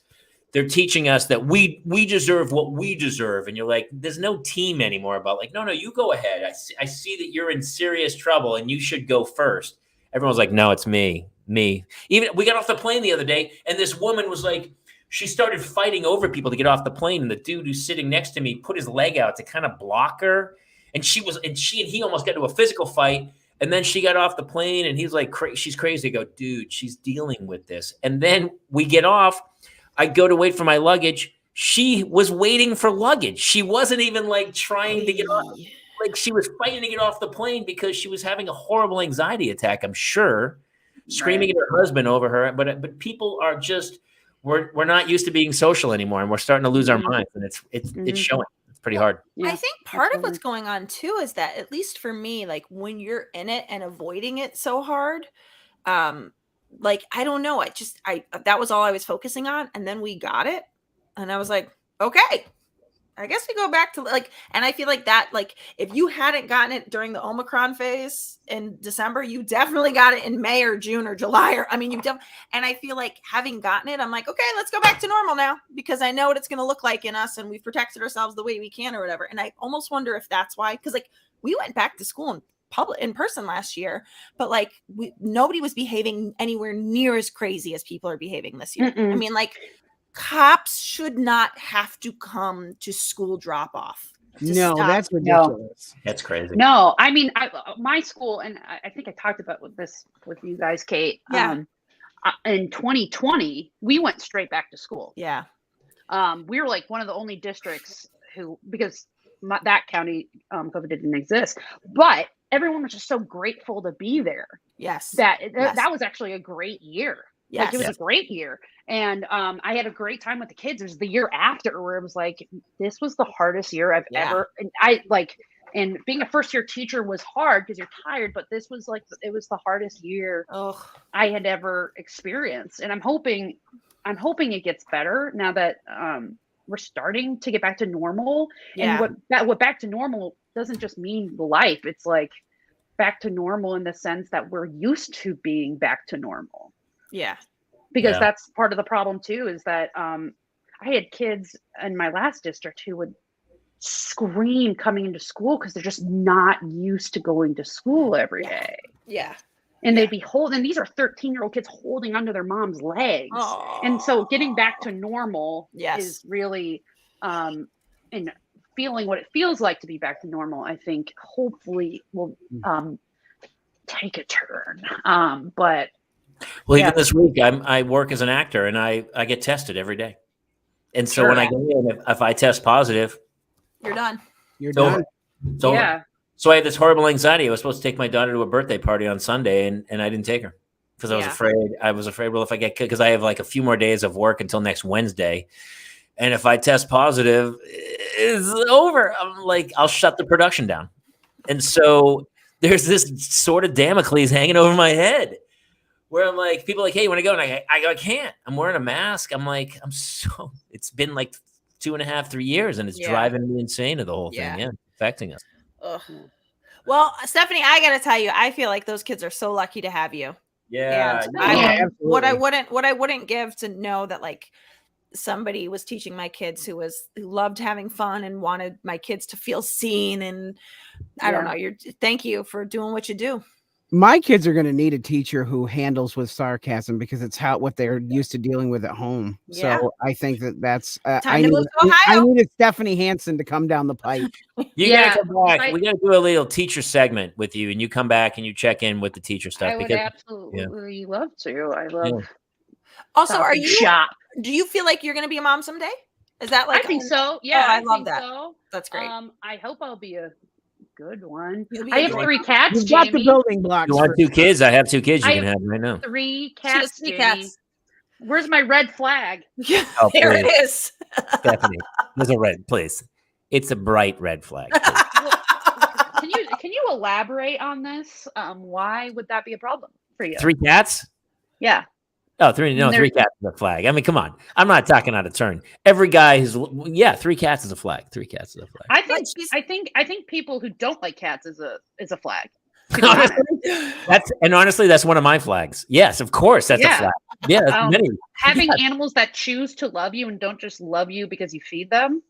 they're teaching us that we deserve what we deserve. And you're like, there's no team anymore about like, no, you go ahead. I see that you're in serious trouble and you should go first. Everyone's like, no, it's me. Even we got off the plane the other day, and this woman was like, she started fighting over people to get off the plane. And the dude who's sitting next to me put his leg out to kind of block her. And she and he almost got into a physical fight. And then she got off the plane, and he's like, she's crazy. I go, dude, she's dealing with this. And then we get off. I go to wait for my luggage. She was waiting for luggage. She wasn't even like trying to get off. Like, she was fighting to get off the plane because she was having a horrible anxiety attack, I'm sure, screaming at her husband over her. But people are just, we're not used to being social anymore, and we're starting to lose our minds, and it's showing. It's pretty hard. Yeah, I think part of what's going on too is that, at least for me, like when you're in it and avoiding it so hard, like, I don't know, that was all I was focusing on. And then we got it, and I was like, okay, I guess we go back to like, and I feel like that, like, if you hadn't gotten it during the Omicron phase in December, you definitely got it in May or June or July, or, I mean, and I feel like having gotten it, I'm like, okay, let's go back to normal now, because I know what it's going to look like in us, and we've protected ourselves the way we can or whatever. And I almost wonder if that's why, because like we went back to school in person last year, but like nobody was behaving anywhere near as crazy as people are behaving this year. I mean, like, cops should not have to come to school drop off. No, that's ridiculous. That's crazy. No, I mean, my school, and I think I talked about this with you guys, Kate. Yeah. In 2020, we went straight back to school. Yeah. We were like one of the only districts because that county COVID didn't exist, but everyone was just so grateful to be there. Yes. That was actually a great year. Yes. Like, it was a great year. And I had a great time with the kids. It was the year after where it was like, this was the hardest year I've ever, and being a first year teacher was hard because you're tired, but this was like, it was the hardest year I had ever experienced. And I'm hoping it gets better now that we're starting to get back to normal. Yeah. And what back to normal doesn't just mean life. It's like back to normal in the sense that we're used to being back to normal. Yeah. Because that's part of the problem too, is that I had kids in my last district who would scream coming into school because they're just not used to going to school every day. Yeah. And they'd be holding, these are 13-year-old kids holding onto their mom's legs. And so getting back to normal is really, and feeling what it feels like to be back to normal, I think hopefully will take a turn. But even this week, I work as an actor, and I get tested every day. And so when I go in, if I test positive, you're done. You're done. It's over. So I had this horrible anxiety. I was supposed to take my daughter to a birthday party on Sunday, and I didn't take her because I was afraid. Well, if I get, because I have like a few more days of work until next Wednesday, and if I test positive, it's over. I'm like, I'll shut the production down. And so there's this sort of Damocles hanging over my head, where I'm like, people are like, hey, you want to go? And I go, I can't. I'm wearing a mask. I'm like, it's been like 2.5, 3 years, and it's driving me insane to the whole thing. Yeah, affecting us. Ugh. Well, Stephanie, I got to tell you, I feel like those kids are so lucky to have you. Yeah. And what I wouldn't give to know that like somebody was teaching my kids who loved having fun and wanted my kids to feel seen. And I don't know, thank you for doing what you do. My kids are going to need a teacher who handles with sarcasm because it's what they're used to dealing with at home. Yeah. So I think that's I Time to move to I Ohio. needed Stephanie Hansen to come down the pipe. You Yeah, gotta come back. We gotta do a little teacher segment with you, and you come back and you check in with the teacher stuff. I would absolutely love to. I love. Also, Stop are and you? shop. Do you feel like you're going to be a mom someday? Is that like? I think so. Yeah, Oh, I love think that. So. That's great. I hope I'll be a good one. You'll be I a have great 3 mom. cats, You've got the Jamie. building blocks. You want for- 2 kids? I have 2 kids you I can have have right now. 3 She has cats, 3 Jamie. cats. Where's my red flag? Yeah, Oh, there please. it is. Stephanie, there's a red, please. It's a bright red flag. Can you elaborate on this? Why would that be a problem for you? 3 cats? Yeah. Oh, 3 cats is a flag. I mean, come on. I'm not talking out of turn. Every guy is 3 cats is a flag. 3 cats is a flag. I think people who don't like cats is a flag. honestly, that's one of my flags. Yes, of course, that's a flag. Yeah, that's many. Having animals that choose to love you and don't just love you because you feed them.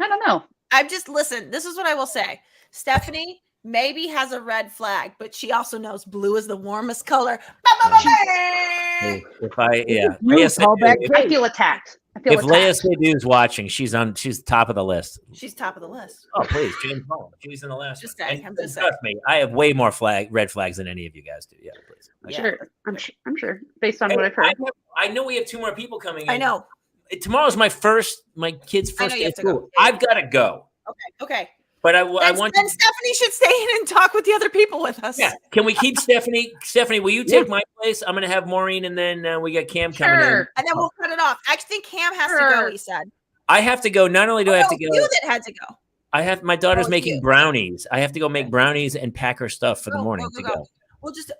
I don't know. Listen, this is what I will say. Stephanie maybe has a red flag, but she also knows blue is the warmest color. If I feel attacked. If Leia Seydoux's watching, she's top of the list. She's top of the list. Oh, please, James Bond. She's in the last. Just one. saying. I'm just Trust me, I have way more red flags than any of you guys do. Yeah, please. Sure, I'm sure. Based on what I've heard, I know we have 2 more people coming in. I know. Tomorrow's my kid's first day of school. Go. I've got to go. Okay. But I want. Then Stephanie should stay in and talk with the other people with us. Yeah. Can we keep Stephanie? Stephanie, will you take my place? I'm going to have Maureen, and then we got Cam coming in. And then we'll cut it off. I think Cam has to go. He said. I have to go. Not only do I have to go. You that had to go. I have my daughter's making brownies. I have to go make brownies and pack her stuff for the morning to go. We'll just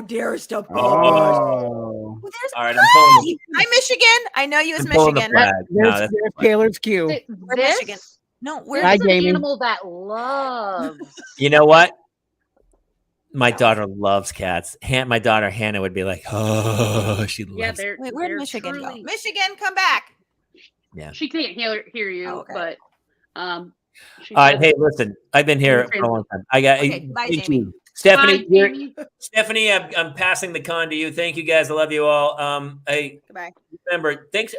dear's the Oh. well, there's all right, I'm pulling. Hi, Michigan. I know you as I'm pulling Michigan. the flag. There's Taylor's cue. We're Michigan. No, we're Hi, an Jamie. animal that loves. You know what? My daughter loves cats. My daughter Hannah would be like, "Oh, she loves." Yeah, Wait, where'd Michigan go? truly... Michigan, come back. Yeah, she can't hear you, but All right, hey, listen, I've been here for a long time. I got. Bye, Jamie. Stephanie, Bye, Jamie. Stephanie, I'm passing the con to you. Thank you, guys. I love you all. Goodbye. Remember, thanks.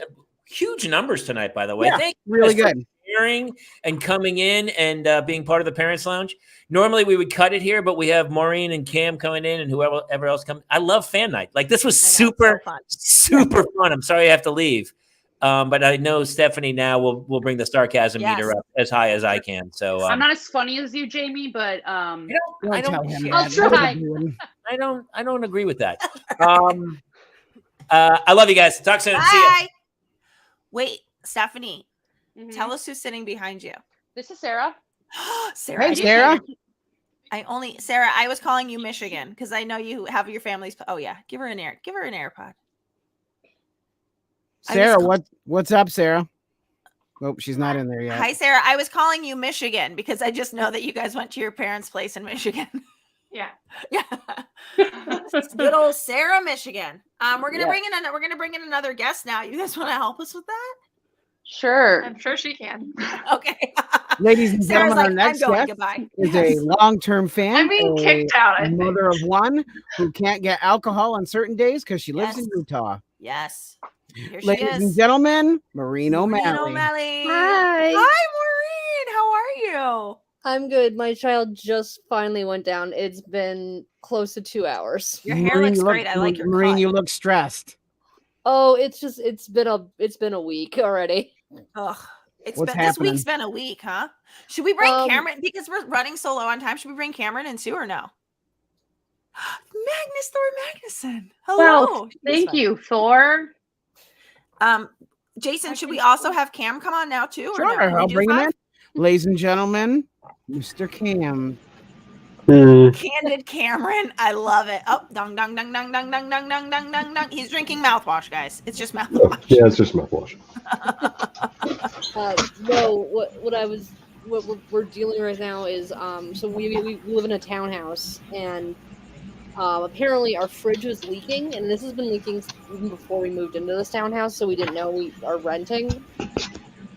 Huge numbers tonight, by the way. Yeah, Thank you really guys for good. sharing and coming in and being part of the Parents Lounge. Normally we would cut it here, but we have Maureen and Cam coming in and whoever else coming. I love fan night. Like this was super fun. I'm sorry I have to leave. But I know Stephanie now will bring the sarcasm meter up as high as I can. So I'm not as funny as you, Jamie, but I don't I'll try. I don't agree with that. I love you guys. Talk soon. Bye. See ya. Wait, Stephanie, tell us who's sitting behind you. This is Sarah. Sarah. Hey, Sarah. Sarah, I was calling you Michigan because I know you have your family's. Oh yeah, give her an AirPod. Sarah, what's up, Sarah? Oh, she's not in there yet. Hi, Sarah. I was calling you Michigan because I just know that you guys went to your parents' place in Michigan. Yeah. Good old Sarah, Michigan. We're gonna bring in another guest now. You guys want to help us with that? Sure. I'm sure she can. Okay. Ladies and Sarah's gentlemen, our like, next guest goodbye. is a long-term fan. I'm being kicked out. A mother of one who can't get alcohol on certain days because she lives in Utah. Yes. Here she Ladies is. and gentlemen, Maureen O'Malley. Hi, Hi. Maureen. How are you? I'm good. My child just finally went down. It's been close to 2 hours. Your hair looks great. I like your Maureen, cut. you look stressed. Oh, it's been a week already. Ugh. This week's been a week, huh? Should we bring Cameron because we're running so low on time? Should we bring Cameron in too or no? Magnus Thor Magnuson. Hello. Well, thank you, Thor. Jason, should we also have Cam come on now too? Sure, or no? I'll bring him in. Ladies and gentlemen, Mr. Cam. Candid Cameron. I love it. Oh, dong, dong, dong, dong, dong, dong, dong, dong, dong, dong, dong. He's drinking mouthwash, guys. It's just mouthwash. Yeah, it's just mouthwash. No, what we're dealing right now is so we live in a townhouse and apparently our fridge was leaking, and this has been leaking even before we moved into this townhouse, so we didn't know we are renting.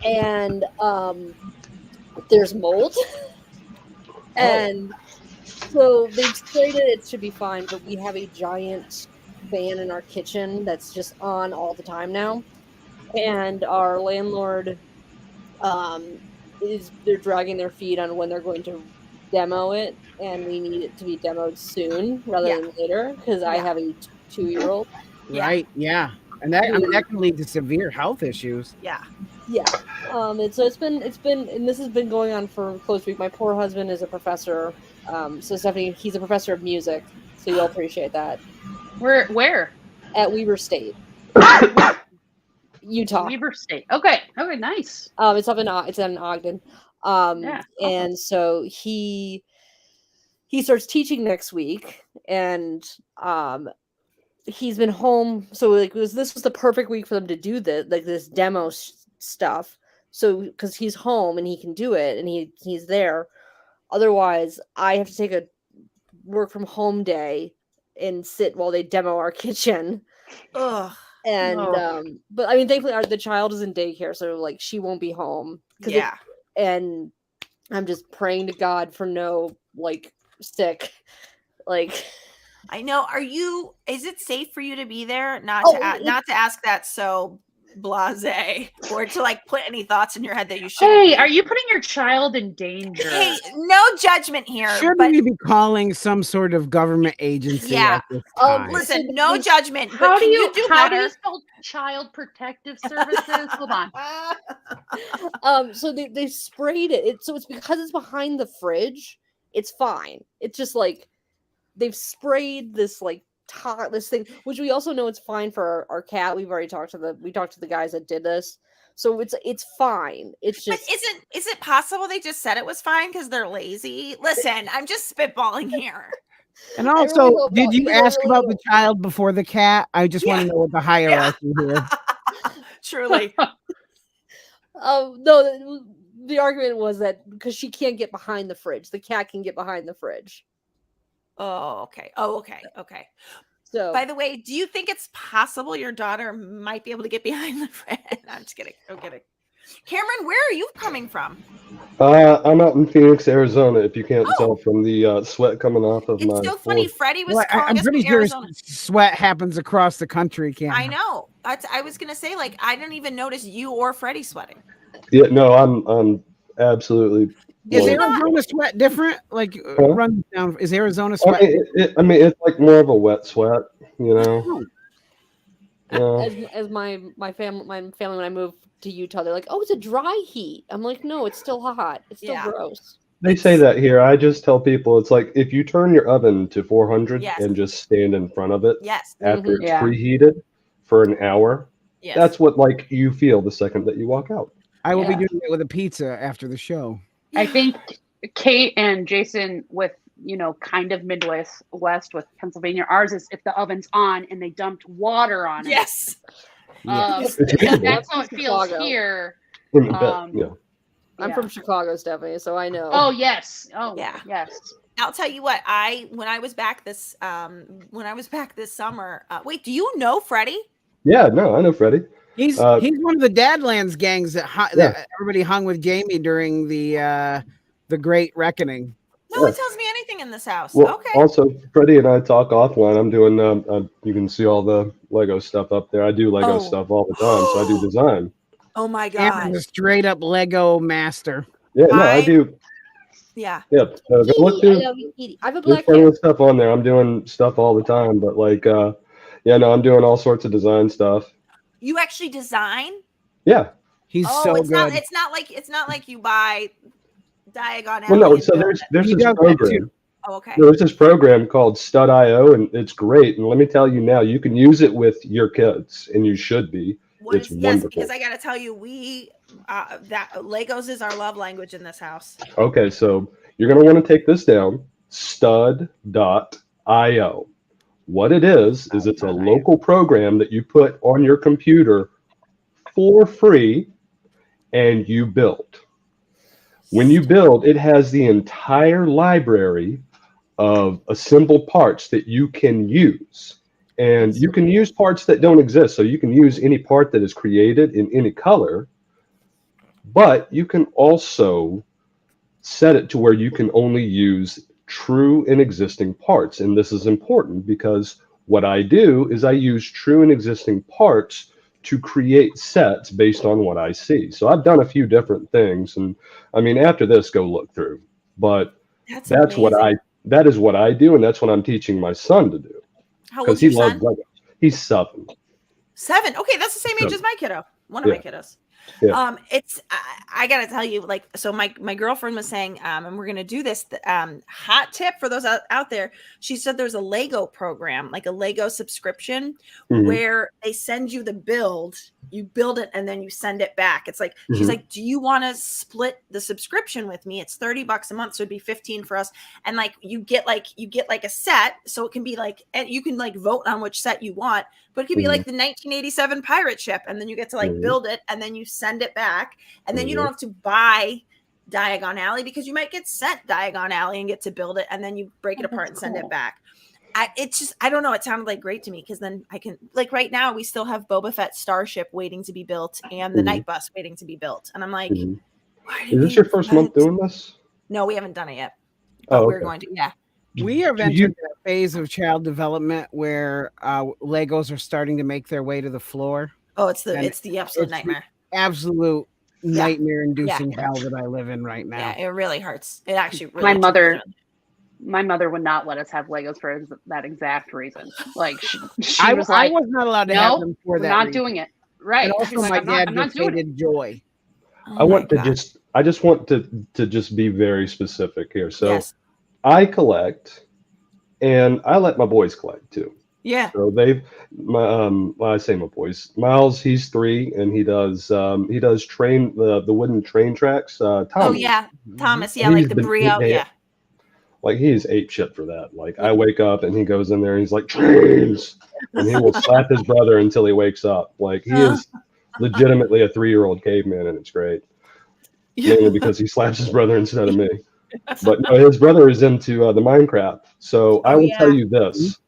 And there's mold. And So they've sprayed it. It should be fine. But we have a giant fan in our kitchen that's just on all the time now, and our landlord they're dragging their feet on when they're going to demo it, and we need it to be demoed soon rather Yeah. than later because I Yeah. have a 2-year-old. Right. Yeah. And that, I mean, that can lead to severe health issues. Yeah. Yeah. And so it's been, and this has been going on for close to a week. My poor husband is a professor. So Stephanie, he's a professor of music. So you'll appreciate that. Where? At Weber State, Utah. Weber State. Okay. Okay. Nice. It's in Ogden. Yeah. And so he starts teaching next week, and he's been home. So like this was the perfect week for them to do this demo stuff. So because he's home and he can do it, and he's there. Otherwise, I have to take a work from home day and sit while they demo our kitchen. Ugh. And but I mean, thankfully the child is in daycare, so like she won't be home. Yeah. And I'm just praying to God for no like sick, like. I know. Is it safe for you to be there? Not to ask that so blasé, or to like put any thoughts in your head that you shouldn't. Hey, are you putting your child in danger? Hey, no judgment here. Shouldn't but we be calling some sort of government agency Yeah. at this time? Listen, no judgment. But How do can you do how do better? you spell Child Protective Services? Hold on. So they sprayed it. So it's because it's behind the fridge. It's fine. It's just like they've sprayed this like this thing, which we also know it's fine for our cat. We've already talked to the guys that did this, so it's fine. It's just. But is it possible they just said it was fine because they're lazy? Listen, I'm just spitballing here. And also, did you ask about the child before the cat? I just want to know what the hierarchy here. Truly. No, the argument was that because she can't get behind the fridge, the cat can get behind the fridge. Oh, okay. So, by the way, do you think it's possible your daughter might be able to get behind the fridge? I'm just kidding. I'm kidding. Cameron, where are you coming from? I'm out in Phoenix, Arizona. If you can't tell from the sweat coming off of my. It's so funny. Freddie was calling I'm us pretty from sure Arizona. Sweat happens across the country, Cam. I know. I was gonna say, like, I didn't even notice you or Freddie sweating. Yeah, no, I'm absolutely. Is Arizona sweat different? Like, run down. Is Arizona I sweat? mean, it's like more of a wet sweat, you know. As my family when I moved to Utah, they're like, "Oh, it's a dry heat." I'm like, "No, it's still hot. It's still gross." They say that here. I just tell people it's like if you turn your oven to 400 and just stand in front of it after it's preheated for an hour, that's what like you feel the second that you walk out. I will be doing it with a pizza after the show. I think Kate and Jason with kind of Midwest with Pennsylvania. Ours is if the oven's on and they dumped water on it. Yes. That's how it feels here. I'm from Chicago, Stephanie, so I know. Oh yes. Oh yeah. Yes. I'll tell you what. When I was back this summer. Wait, do you know Freddie? Yeah, no, I know Freddie. He's one of the Dadlands gangs that everybody hung with Jamie during the Great Reckoning. No one tells me anything in this house. Well, Okay. Also, Freddie and I talk offline. I'm doing. You can see all the Lego stuff up there. I do Lego stuff all the time, so I do design. Oh my god! Cameron's a straight up Lego master. Yeah, no, I do. Yeah. Yep. Look I have a black cat. Stuff on there. I'm doing stuff all the time, but like, I'm doing all sorts of design stuff. You actually design? Yeah. He's so it's good. It's not like you buy Diagon. Well, no. So there's this program. Oh, okay. There's this program called Stud.io, and it's great. And let me tell you now, you can use it with your kids, and you should be. It's wonderful. Yes, because I got to tell you, that Legos is our love language in this house. Okay, so you're going to want to take this down. Stud.io. What it is it's a local program that you put on your computer for free, and you build. When you build, it has the entire library of assembled parts that you can use. And you can use parts that don't exist. So you can use any part that is created in any color, but you can also set it to where you can only use true and existing parts. And this is important because what I do is I use true and existing parts to create sets based on what I see. So I've done a few different things, and I mean, after this, go look through. But That's amazing. that is what I do, and that's what I'm teaching my son to do How because old's he your loves son? Lego. He's 7. 7. Okay, that's the same age 7. as my kiddo. One of Yeah. my kiddos. Yeah. It's I gotta tell you, like, so my girlfriend was saying, and we're gonna do this. Hot tip for those out there. She said there's a Lego program, like a Lego subscription, Mhm. where they send you the build, you build it, and then you send it back. It's like she's Mhm. like, do you want to split the subscription with me? It's $30 a month, so it'd be 15 for us. And like you get like a set, so it can be like, and you can like vote on which set you want. But it could be like the 1987 pirate ship, and then you get to like build it, and then you send it back, and then you don't have to buy Diagon Alley because you might get sent Diagon Alley and get to build it, and then you break it apart and send it back. It's just, I don't know. It sounded like great to me because then I can, like, right now we still have Boba Fett starship waiting to be built and the night bus waiting to be built, and I'm like, why did Is this your first month doing this? No, we haven't done it yet, but we're going to. Yeah. We have entered a phase of child development where Legos are starting to make their way to the floor. Oh, it's the absolute nightmare. Absolute nightmare-inducing hell that I live in right now. Yeah, it really hurts. It actually really. My mother would not let us have Legos for that exact reason. Like she was like, I was not allowed to have them for that. Not reason. doing it. Right. And also, She's like, my dad I'm not just doing hated Joy. I just want to just be very specific here. So Yes. I collect, and I let my boys collect too. Yeah. So I say my boys. Miles, he's 3, and he does train the wooden train tracks. Thomas. Oh yeah, Thomas. Yeah, like the Brio. Yeah. Like he's ape shit for that. Like I wake up and he goes in there and he's like trains, and he will slap his brother until he wakes up. Like he is legitimately a 3-year-old caveman, and it's great. Mainly because he slaps his brother instead of me. But no, his brother is into the Minecraft. So I will tell you this.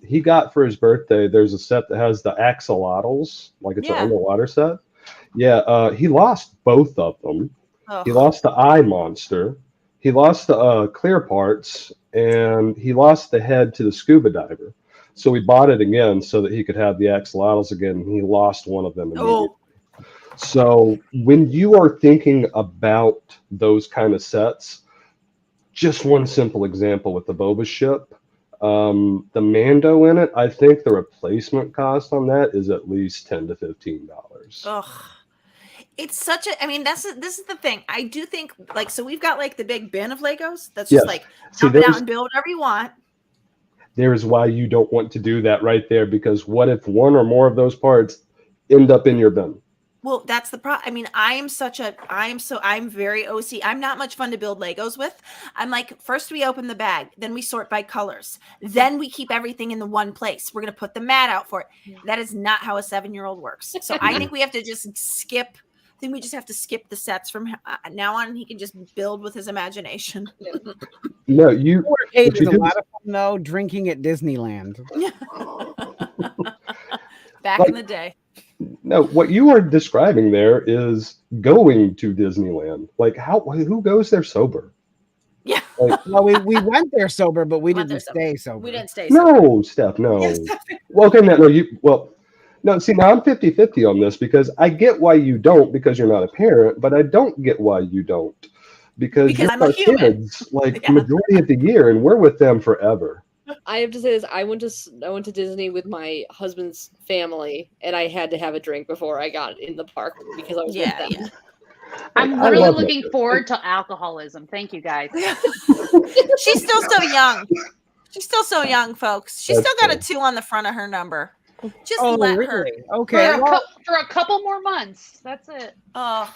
He got for his birthday, there's a set that has the axolotls, like it's an underwater set. Yeah, he lost both of them. Oh. He lost the eye monster. He lost the clear parts, and he lost the head to the scuba diver. So we bought it again so that he could have the axolotls again. And he lost one of them immediately. So when you are thinking about those kind of sets, just one simple example with the Boba ship, the Mando in it, I think the replacement cost on that is at least $10 to $15. Ugh. It's such a, I mean, this is the thing. I do think, like, so we've got like the big bin of Legos that's just like dump it out and build whatever you want. There is why you don't want to do that right there, because what if one or more of those parts end up in your bin? Well, that's the problem. I mean, I'm very OC. I'm not much fun to build Legos with. I'm like, first we open the bag, then we sort by colors. Then we keep everything in the one place. We're going to put the mat out for it. That is not how a 7-year-old works. So I think we have to just skip. I think we just have to skip the sets from now on. He can just build with his imagination. No, you. It's a lot of fun though, drinking at Disneyland. Back in the day. No, what you are describing there is going to Disneyland. Like, who goes there sober? Yeah. Like, well, we went there sober, but we didn't stay sober. We didn't stay sober. No, Steph, no. Yes. Well, okay, no, see, now I'm 50-50 on this because I get why you don't because you're not a parent, but I don't get why you don't because you're I'm a human. Kids like majority of the year, and we're with them forever. I have to say this. I went to Disney with my husband's family, and I had to have a drink before I got in the park because I was with them. Yeah. I'm really looking forward to alcoholism. Thank you, guys. She's still so young. She's still so young, folks. She's That's still got a 2 on the front of her number. Just let her. Okay. For a couple more months. That's it. I'm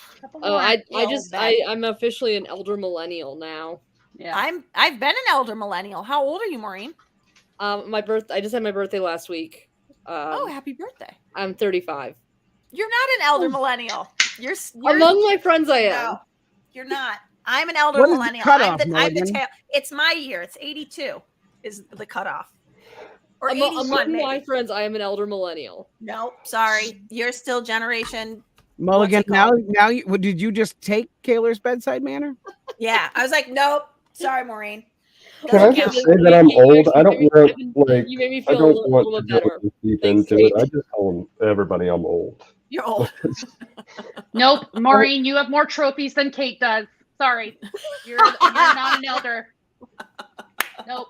officially an elder millennial now. Yeah. I've been an elder millennial. How old are you, Maureen? I just had my birthday last week. Happy birthday. I'm 35. You're not an elder millennial. You're among my friends. I am. No, you're not. I'm an elder What is the millennial. cutoff, I'm the Morgan? tail. It's my year. It's 82 is the cutoff. Or Among 81, my maybe. friends, I am an elder millennial. No, sorry. You're still generation. Mulligan, did you just take Kaylor's bedside manner? Yeah. I was like, nope. Sorry, Maureen. Can I Doesn't just count. say that I'm You old? I actually don't made me- want like You made me I feel a don't little, want little to bit go better. deep Thanks, into it. Kate. I just tell everybody I'm old. You're old. Nope, Maureen, you have more trophies than Kate does. Sorry, you're not an elder. Nope.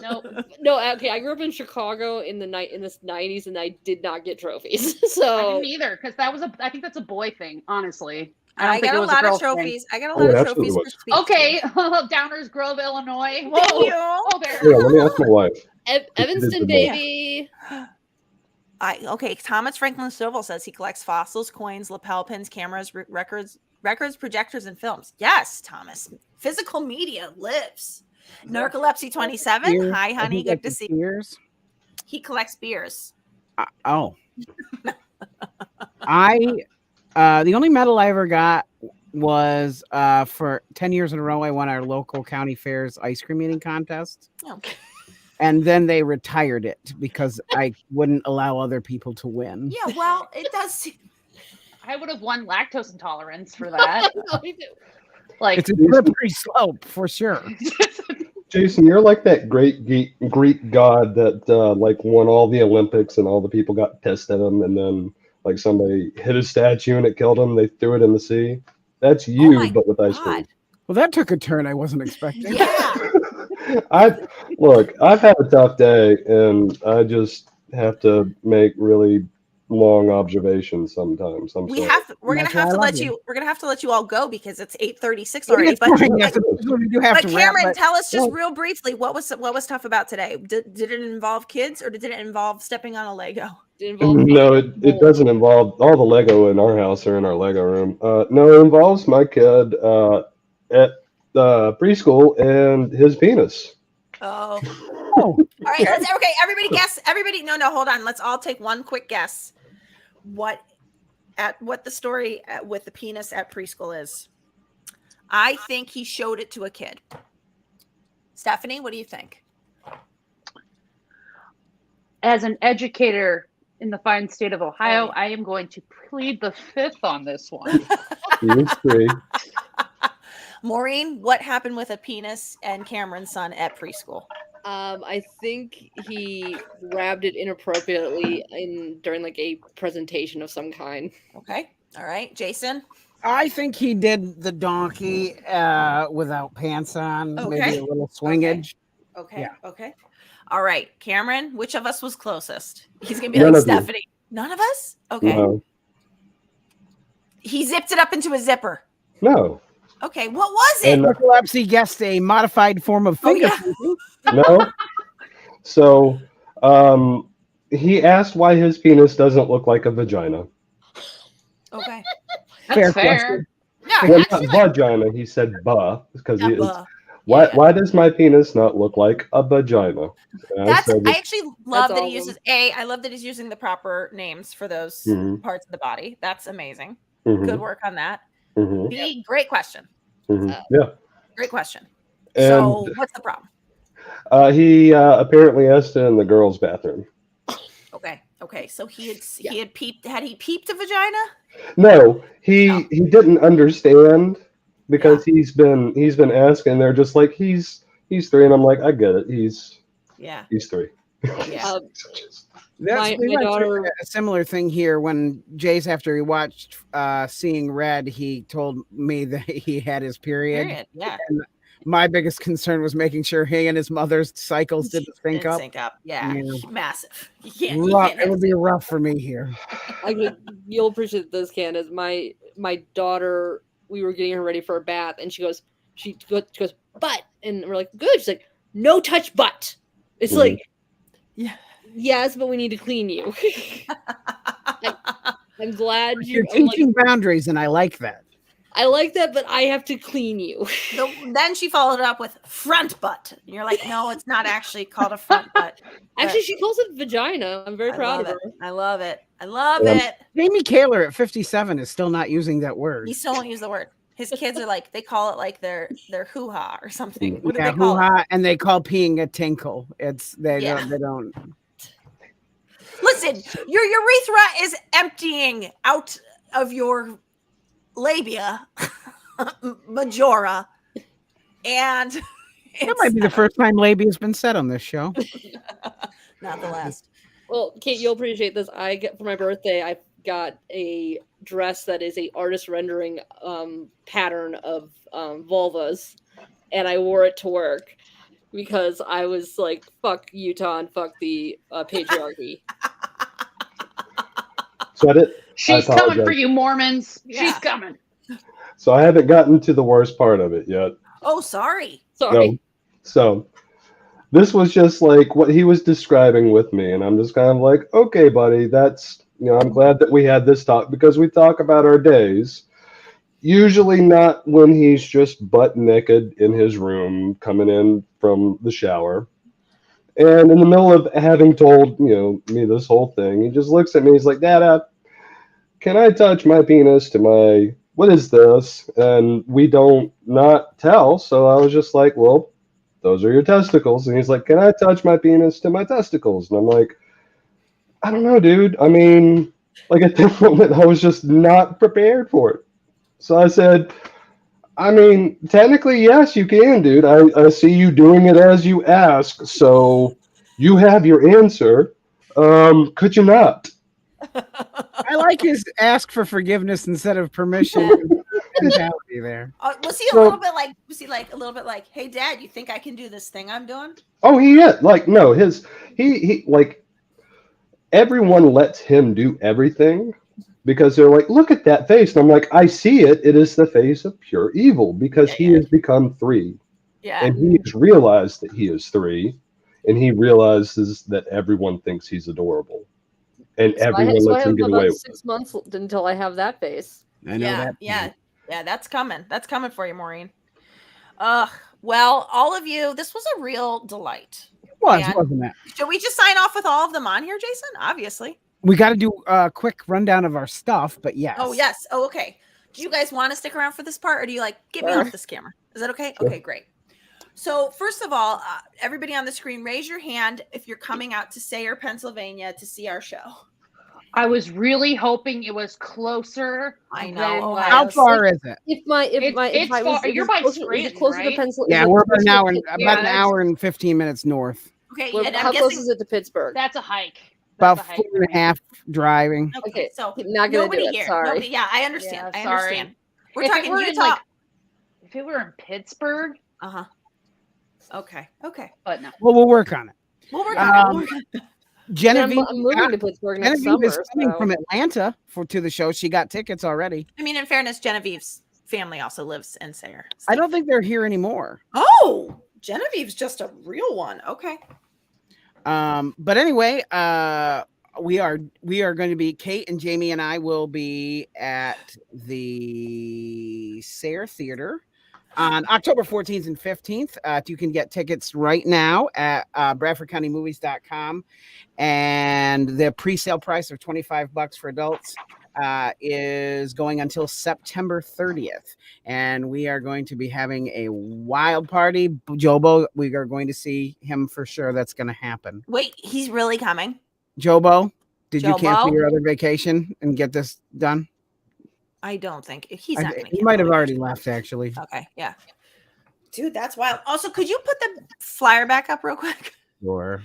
Nope. No, okay. I grew up in Chicago in the '90s, and I did not get trophies. I So didn't either because I think that's a boy thing. Honestly, I don't I think got it a was lot a girl of trophies. I got a Oh, lot it of absolutely trophies for was. speech. thing. Okay, Downers Grove, Illinois. Whoa, Thank you. oh there. Yeah, let me ask my wife. She did Evanston, the baby. Okay, Thomas Franklin Stovall says he collects fossils, coins, lapel pins, cameras, records, projectors, and films. Yes, Thomas. Physical media lives. Narcolepsy 27. Beer. Hi, I honey. think Good to that's see you. beers. He collects beers. Oh. The only medal I ever got was for 10 years in a row I won our local county fair's ice cream eating contest. Okay. And then they retired it because I wouldn't allow other people to win. Yeah, well, it does. I would have won lactose intolerance for that. Like It's a slippery slope for sure. Jason, you're like that great Greek god that like won all the Olympics and all the people got pissed at him, and then like somebody hit a statue and it killed him. They threw it in the sea. That's you, but with ice cream. Well, that took a turn I wasn't expecting. Yeah. I've had a tough day, and I just have to make really long observations sometimes. We're gonna That's have why to I let love you. We're gonna have to let you all go because it's 8:36 It already. is fine, yes, we do have But to wrap, Cameron, but- tell us just real briefly what was tough about today. Did it involve kids or did it involve stepping on a Lego? No, it doesn't involve all the Lego in our house or in our Lego room. No, it involves my kid at preschool and his penis. Oh. All right. Okay. Everybody guess. Everybody. No. Hold on. Let's all take one quick guess. What the story with the penis at preschool is? I think he showed it to a kid. Stephanie, what do you think? as an educator in the fine state of Ohio, I am going to plead the fifth on this one. Maureen, what happened with a penis and Cameron's son at preschool? I think he grabbed it inappropriately during like a presentation of some kind. Okay. All right. Jason? I think he did the donkey without pants on, maybe a little swingage. Okay. Yeah. Okay. All right. Cameron, which of us was closest? He's going to be None like of you. Stephanie. None of us? Okay. No. He zipped it up into a zipper. No. Okay. What was it? And Narcolepsy guessed a modified form of finger painting. No. So, he asked why his penis doesn't look like a vagina. Okay. Fair fair. Yeah, Well, actually, not vagina. He said "buh" because he is. buh. Why does my penis not look like a vagina? And I said, actually love That's that he awesome. uses I love that he's using the proper names for those Mhm. parts of the body. That's amazing. Mhm. Good work on that. Mhm. B, great question. Yeah. Great question. And So what's the problem? he apparently asked in the girls' bathroom. Okay. So he had peeped. Had he peeped a vagina? No, he didn't understand because he's been asking. They're just like he's 3, and I'm like, I get it. He's 3. Yeah. That's, My we went through daughter- a similar thing here when Jace, after he watched Seeing Red, he told me that he had his period. Yeah. And my biggest concern was making sure he and his mother's cycles didn't sync up. Yeah. Yeah. Massive. You can't. You Rough. can't It have would be rough for me here. You'll appreciate this, Candace. My daughter, we were getting her ready for a bath, and she goes, butt, and we're like, good. She's like, no touch butt. It's like, yes, but we need to clean you. I'm glad You're I'm like, teaching boundaries, and I like that. I like that, but I have to clean you. Then she followed it up with front butt. And you're like, no, it's not actually called a front butt. Actually, she calls it vagina. I'm very proud of her. I love it. I love it. Jamie Kaler at 57 is still not using that word. He still won't use the word. His kids are like, they call it like their hoo-ha or something. What do Yeah, they call it? hoo-ha, and they call peeing a tinkle. It's they Yeah. don't. Listen, your urethra is emptying out of your labia majora, and That might be the first time labia's been said on this show. Not the last. Well, Kate, you'll appreciate this. I get for my birthday, I got a dress that is a artist rendering pattern of vulvas, and I wore it to work because I was like, "Fuck Utah and fuck the patriarchy." So I did. She's I coming for apologize. you, Mormons. Yeah. She's coming. So I haven't gotten to the worst part of it yet. Oh, sorry. Sorry. No. So this was just like what he was describing with me, and I'm just kind of like, okay, buddy, that's, I'm glad that we had this talk because we talk about our days. Usually not when he's just butt naked in his room coming in from the shower. And in the middle of having told, me this whole thing, he just looks at me, he's like, Dad, can I touch my penis to my, what is this? And we don't not tell. So I was just like, well, those are your testicles. And he's like, can I touch my penis to my testicles? And I'm like, I don't know, dude. I mean, like at that moment, I was just not prepared for it. So I said, I mean, technically, yes, you can, dude. I see you doing it as you ask. So you have your answer. Could you not? I like his ask for forgiveness instead of permission mentality there. Was he a little bit like, hey, Dad, you think I can do this thing I'm doing? Oh, he is. Like, no, he like, everyone lets him do everything because they're like, look at that face. And I'm like, I see it. It is the face of pure evil because he has become 3. Yeah. And he has realized that he is 3. And he realizes that everyone thinks he's adorable. And everyone lets him get away with it. 6 months until I have that face. I know that. Yeah, that's coming. That's coming for you, Maureen. Well, all of you, this was a real delight. It was, wasn't it? Should we just sign off with all of them on here, Jason? Obviously. We got to do a quick rundown of our stuff, but yes. Oh, yes. Oh, okay. Do you guys want to stick around for this part, or do you get me off this camera? Is that okay? Sure. Okay, great. So first of all, everybody on the screen, raise your hand if you're coming out to Sayre, Pennsylvania to see our show. I was really hoping it was closer. I know. How far is it? You're by Scranton, closer right? to Pennsylvania. Yeah, we're about an hour and 15 minutes north. Okay, and how close is it to Pittsburgh? That's a hike. About 4.5 driving. Okay, so not gonna nobody do it. here. Sorry. Nobody, yeah, I understand. Yeah, I sorry. understand. We're If it talking were in, Utah. if it were in Pittsburgh, Okay. but no. Well, we'll work on it. We'll work on it. Genevieve, I'm moving to Pittsburgh next Genevieve is summer. coming So. from Atlanta to the show. She got tickets already. I mean, in fairness, Genevieve's family also lives in Sayre. I don't think they're here anymore. Oh, Genevieve's just a real one. Okay. But anyway, we are going to be, Kate and Jamie and I will be at the Sayre Theater on October 14th and 15th. You can get tickets right now at BradfordCountyMovies.com, and the pre-sale price of $25 for adults is going until September 30th, and we are going to be having a wild party. Jobo, we are going to see him for sure. That's going to happen. Wait, he's really coming? Jobo, did you Jobo? cancel your other vacation and get this done? I don't think he's not going to. He might have already left, actually. Okay, yeah. Dude, that's wild. Also, could you put the flyer back up real quick? Sure.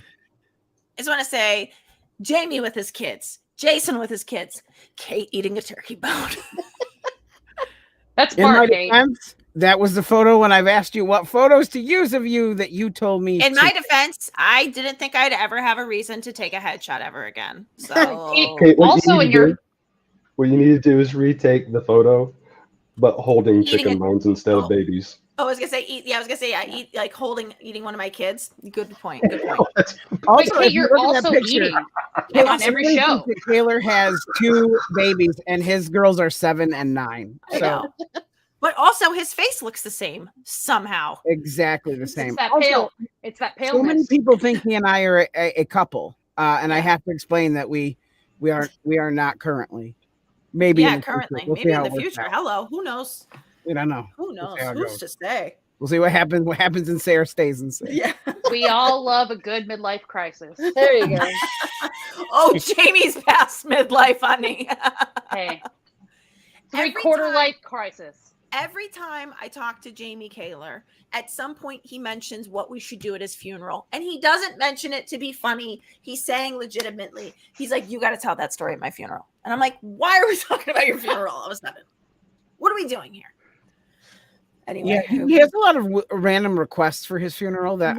I just want to say, Jamie with his kids, Jason with his kids, Kate eating a turkey bone. That's In my part, Kate. defense, that was the photo when I've asked you what photos to use of you that you told me. In my defense, I didn't think I'd ever have a reason to take a headshot ever again. So Okay, what you need to do is retake the photo, but holding Eating chicken it. bones instead of babies. I was gonna say eat like eating one of my kids. Good point. Good point. Also, Kate, if you you're look at that also picture, eating Taylor- on every show. Taylor has 2 babies, and his girls are 7 and 9. I So know. But also his face looks the same somehow. exactly the same. It's that Also, pale. It's that so many paleness. people think he and I are a couple, and I have to explain that we are not currently. Maybe in the future. Currently. We'll see Maybe how in it the works future. out. Hello. Who knows? We don't know. Who We'll knows? see how it Who's goes. to say? We'll see what happens. What happens in Sayre stays in Sayre. Yeah. We all love a good midlife crisis. There you go. Oh, Jamie's past midlife, honey. Hey, Every three-quarter time- life crisis. every time I talk to Jamie Kaler, at some point he mentions what we should do at his funeral. And he doesn't mention it to be funny. He's saying legitimately, he's like, you got to tell that story at my funeral. And I'm like, why are we talking about your funeral all of a sudden? What are we doing here? Anyway. Yeah, he has a lot of random requests for his funeral that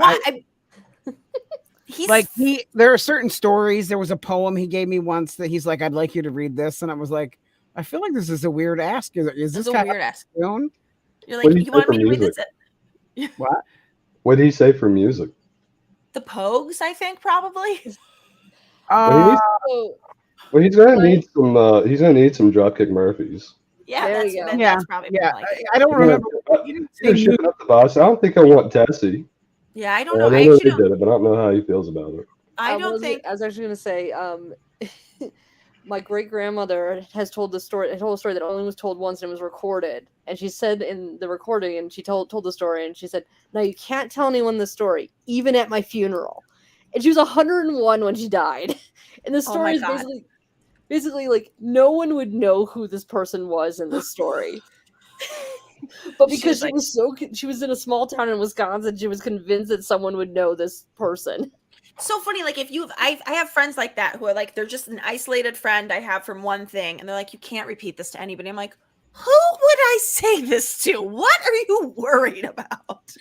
there are certain stories. There was a poem he gave me once that he's like, I'd like you to read this. And I was like, I feel like this is a weird ask. Is this a weird ask? You're What like, did you he say want for me to read music? this? What? What did he say for music? The Pogues, I think, probably. Well, he's gonna need some. He's gonna need some Dropkick Murphys. Yeah, There that's, you go. that's probably Yeah, like it. I don't remember. He didn't say He's shipping music. up the boss. I don't think I want Tessie. Yeah, I don't I know. I know actually he did it, but I don't know how he feels about it. I don't think. I was actually going to say, my great grandmother has told the story. Told a story that only was told once and it was recorded. And she said in the recording, and she told the story, and she said, "Now you can't tell anyone the story, even at my funeral." And she was 101 when she died. And the story is basically like no one would know who this person was in this story. But because she was in a small town in Wisconsin, she was convinced that someone would know this person. So funny, like if I have friends like that who are like, they're just an isolated friend I have from one thing, and they're like, you can't repeat this to anybody. I'm like, who would I say this to? What are you worried about?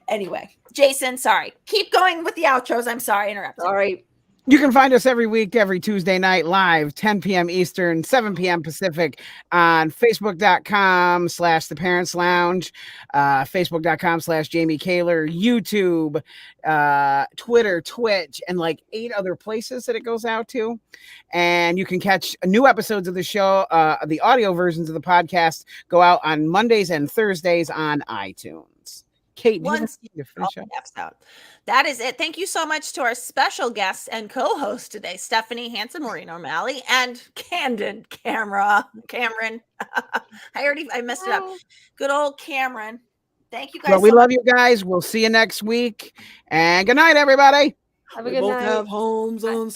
Anyway, Jason, sorry. Keep going with the outros. I'm sorry, I interrupted. All right. You can find us every week, every Tuesday night live, 10 p.m. Eastern, 7 p.m. Pacific on Facebook.com/The Parents Lounge, Facebook.com/Jamie Kaler, YouTube, Twitter, Twitch, and like 8 other places that it goes out to. And you can catch new episodes of the show. The audio versions of the podcast go out on Mondays and Thursdays on iTunes. Kate, do you want to finish up? That is it. Thank you so much to our special guests and co-host today, Stephanie Hansen, Maureen O'Malley, and Cameron. I messed it up. Good old Cameron. Thank you guys. Well, we love you guys. We'll see you next week. And good night, everybody. Have a good night. Have homes on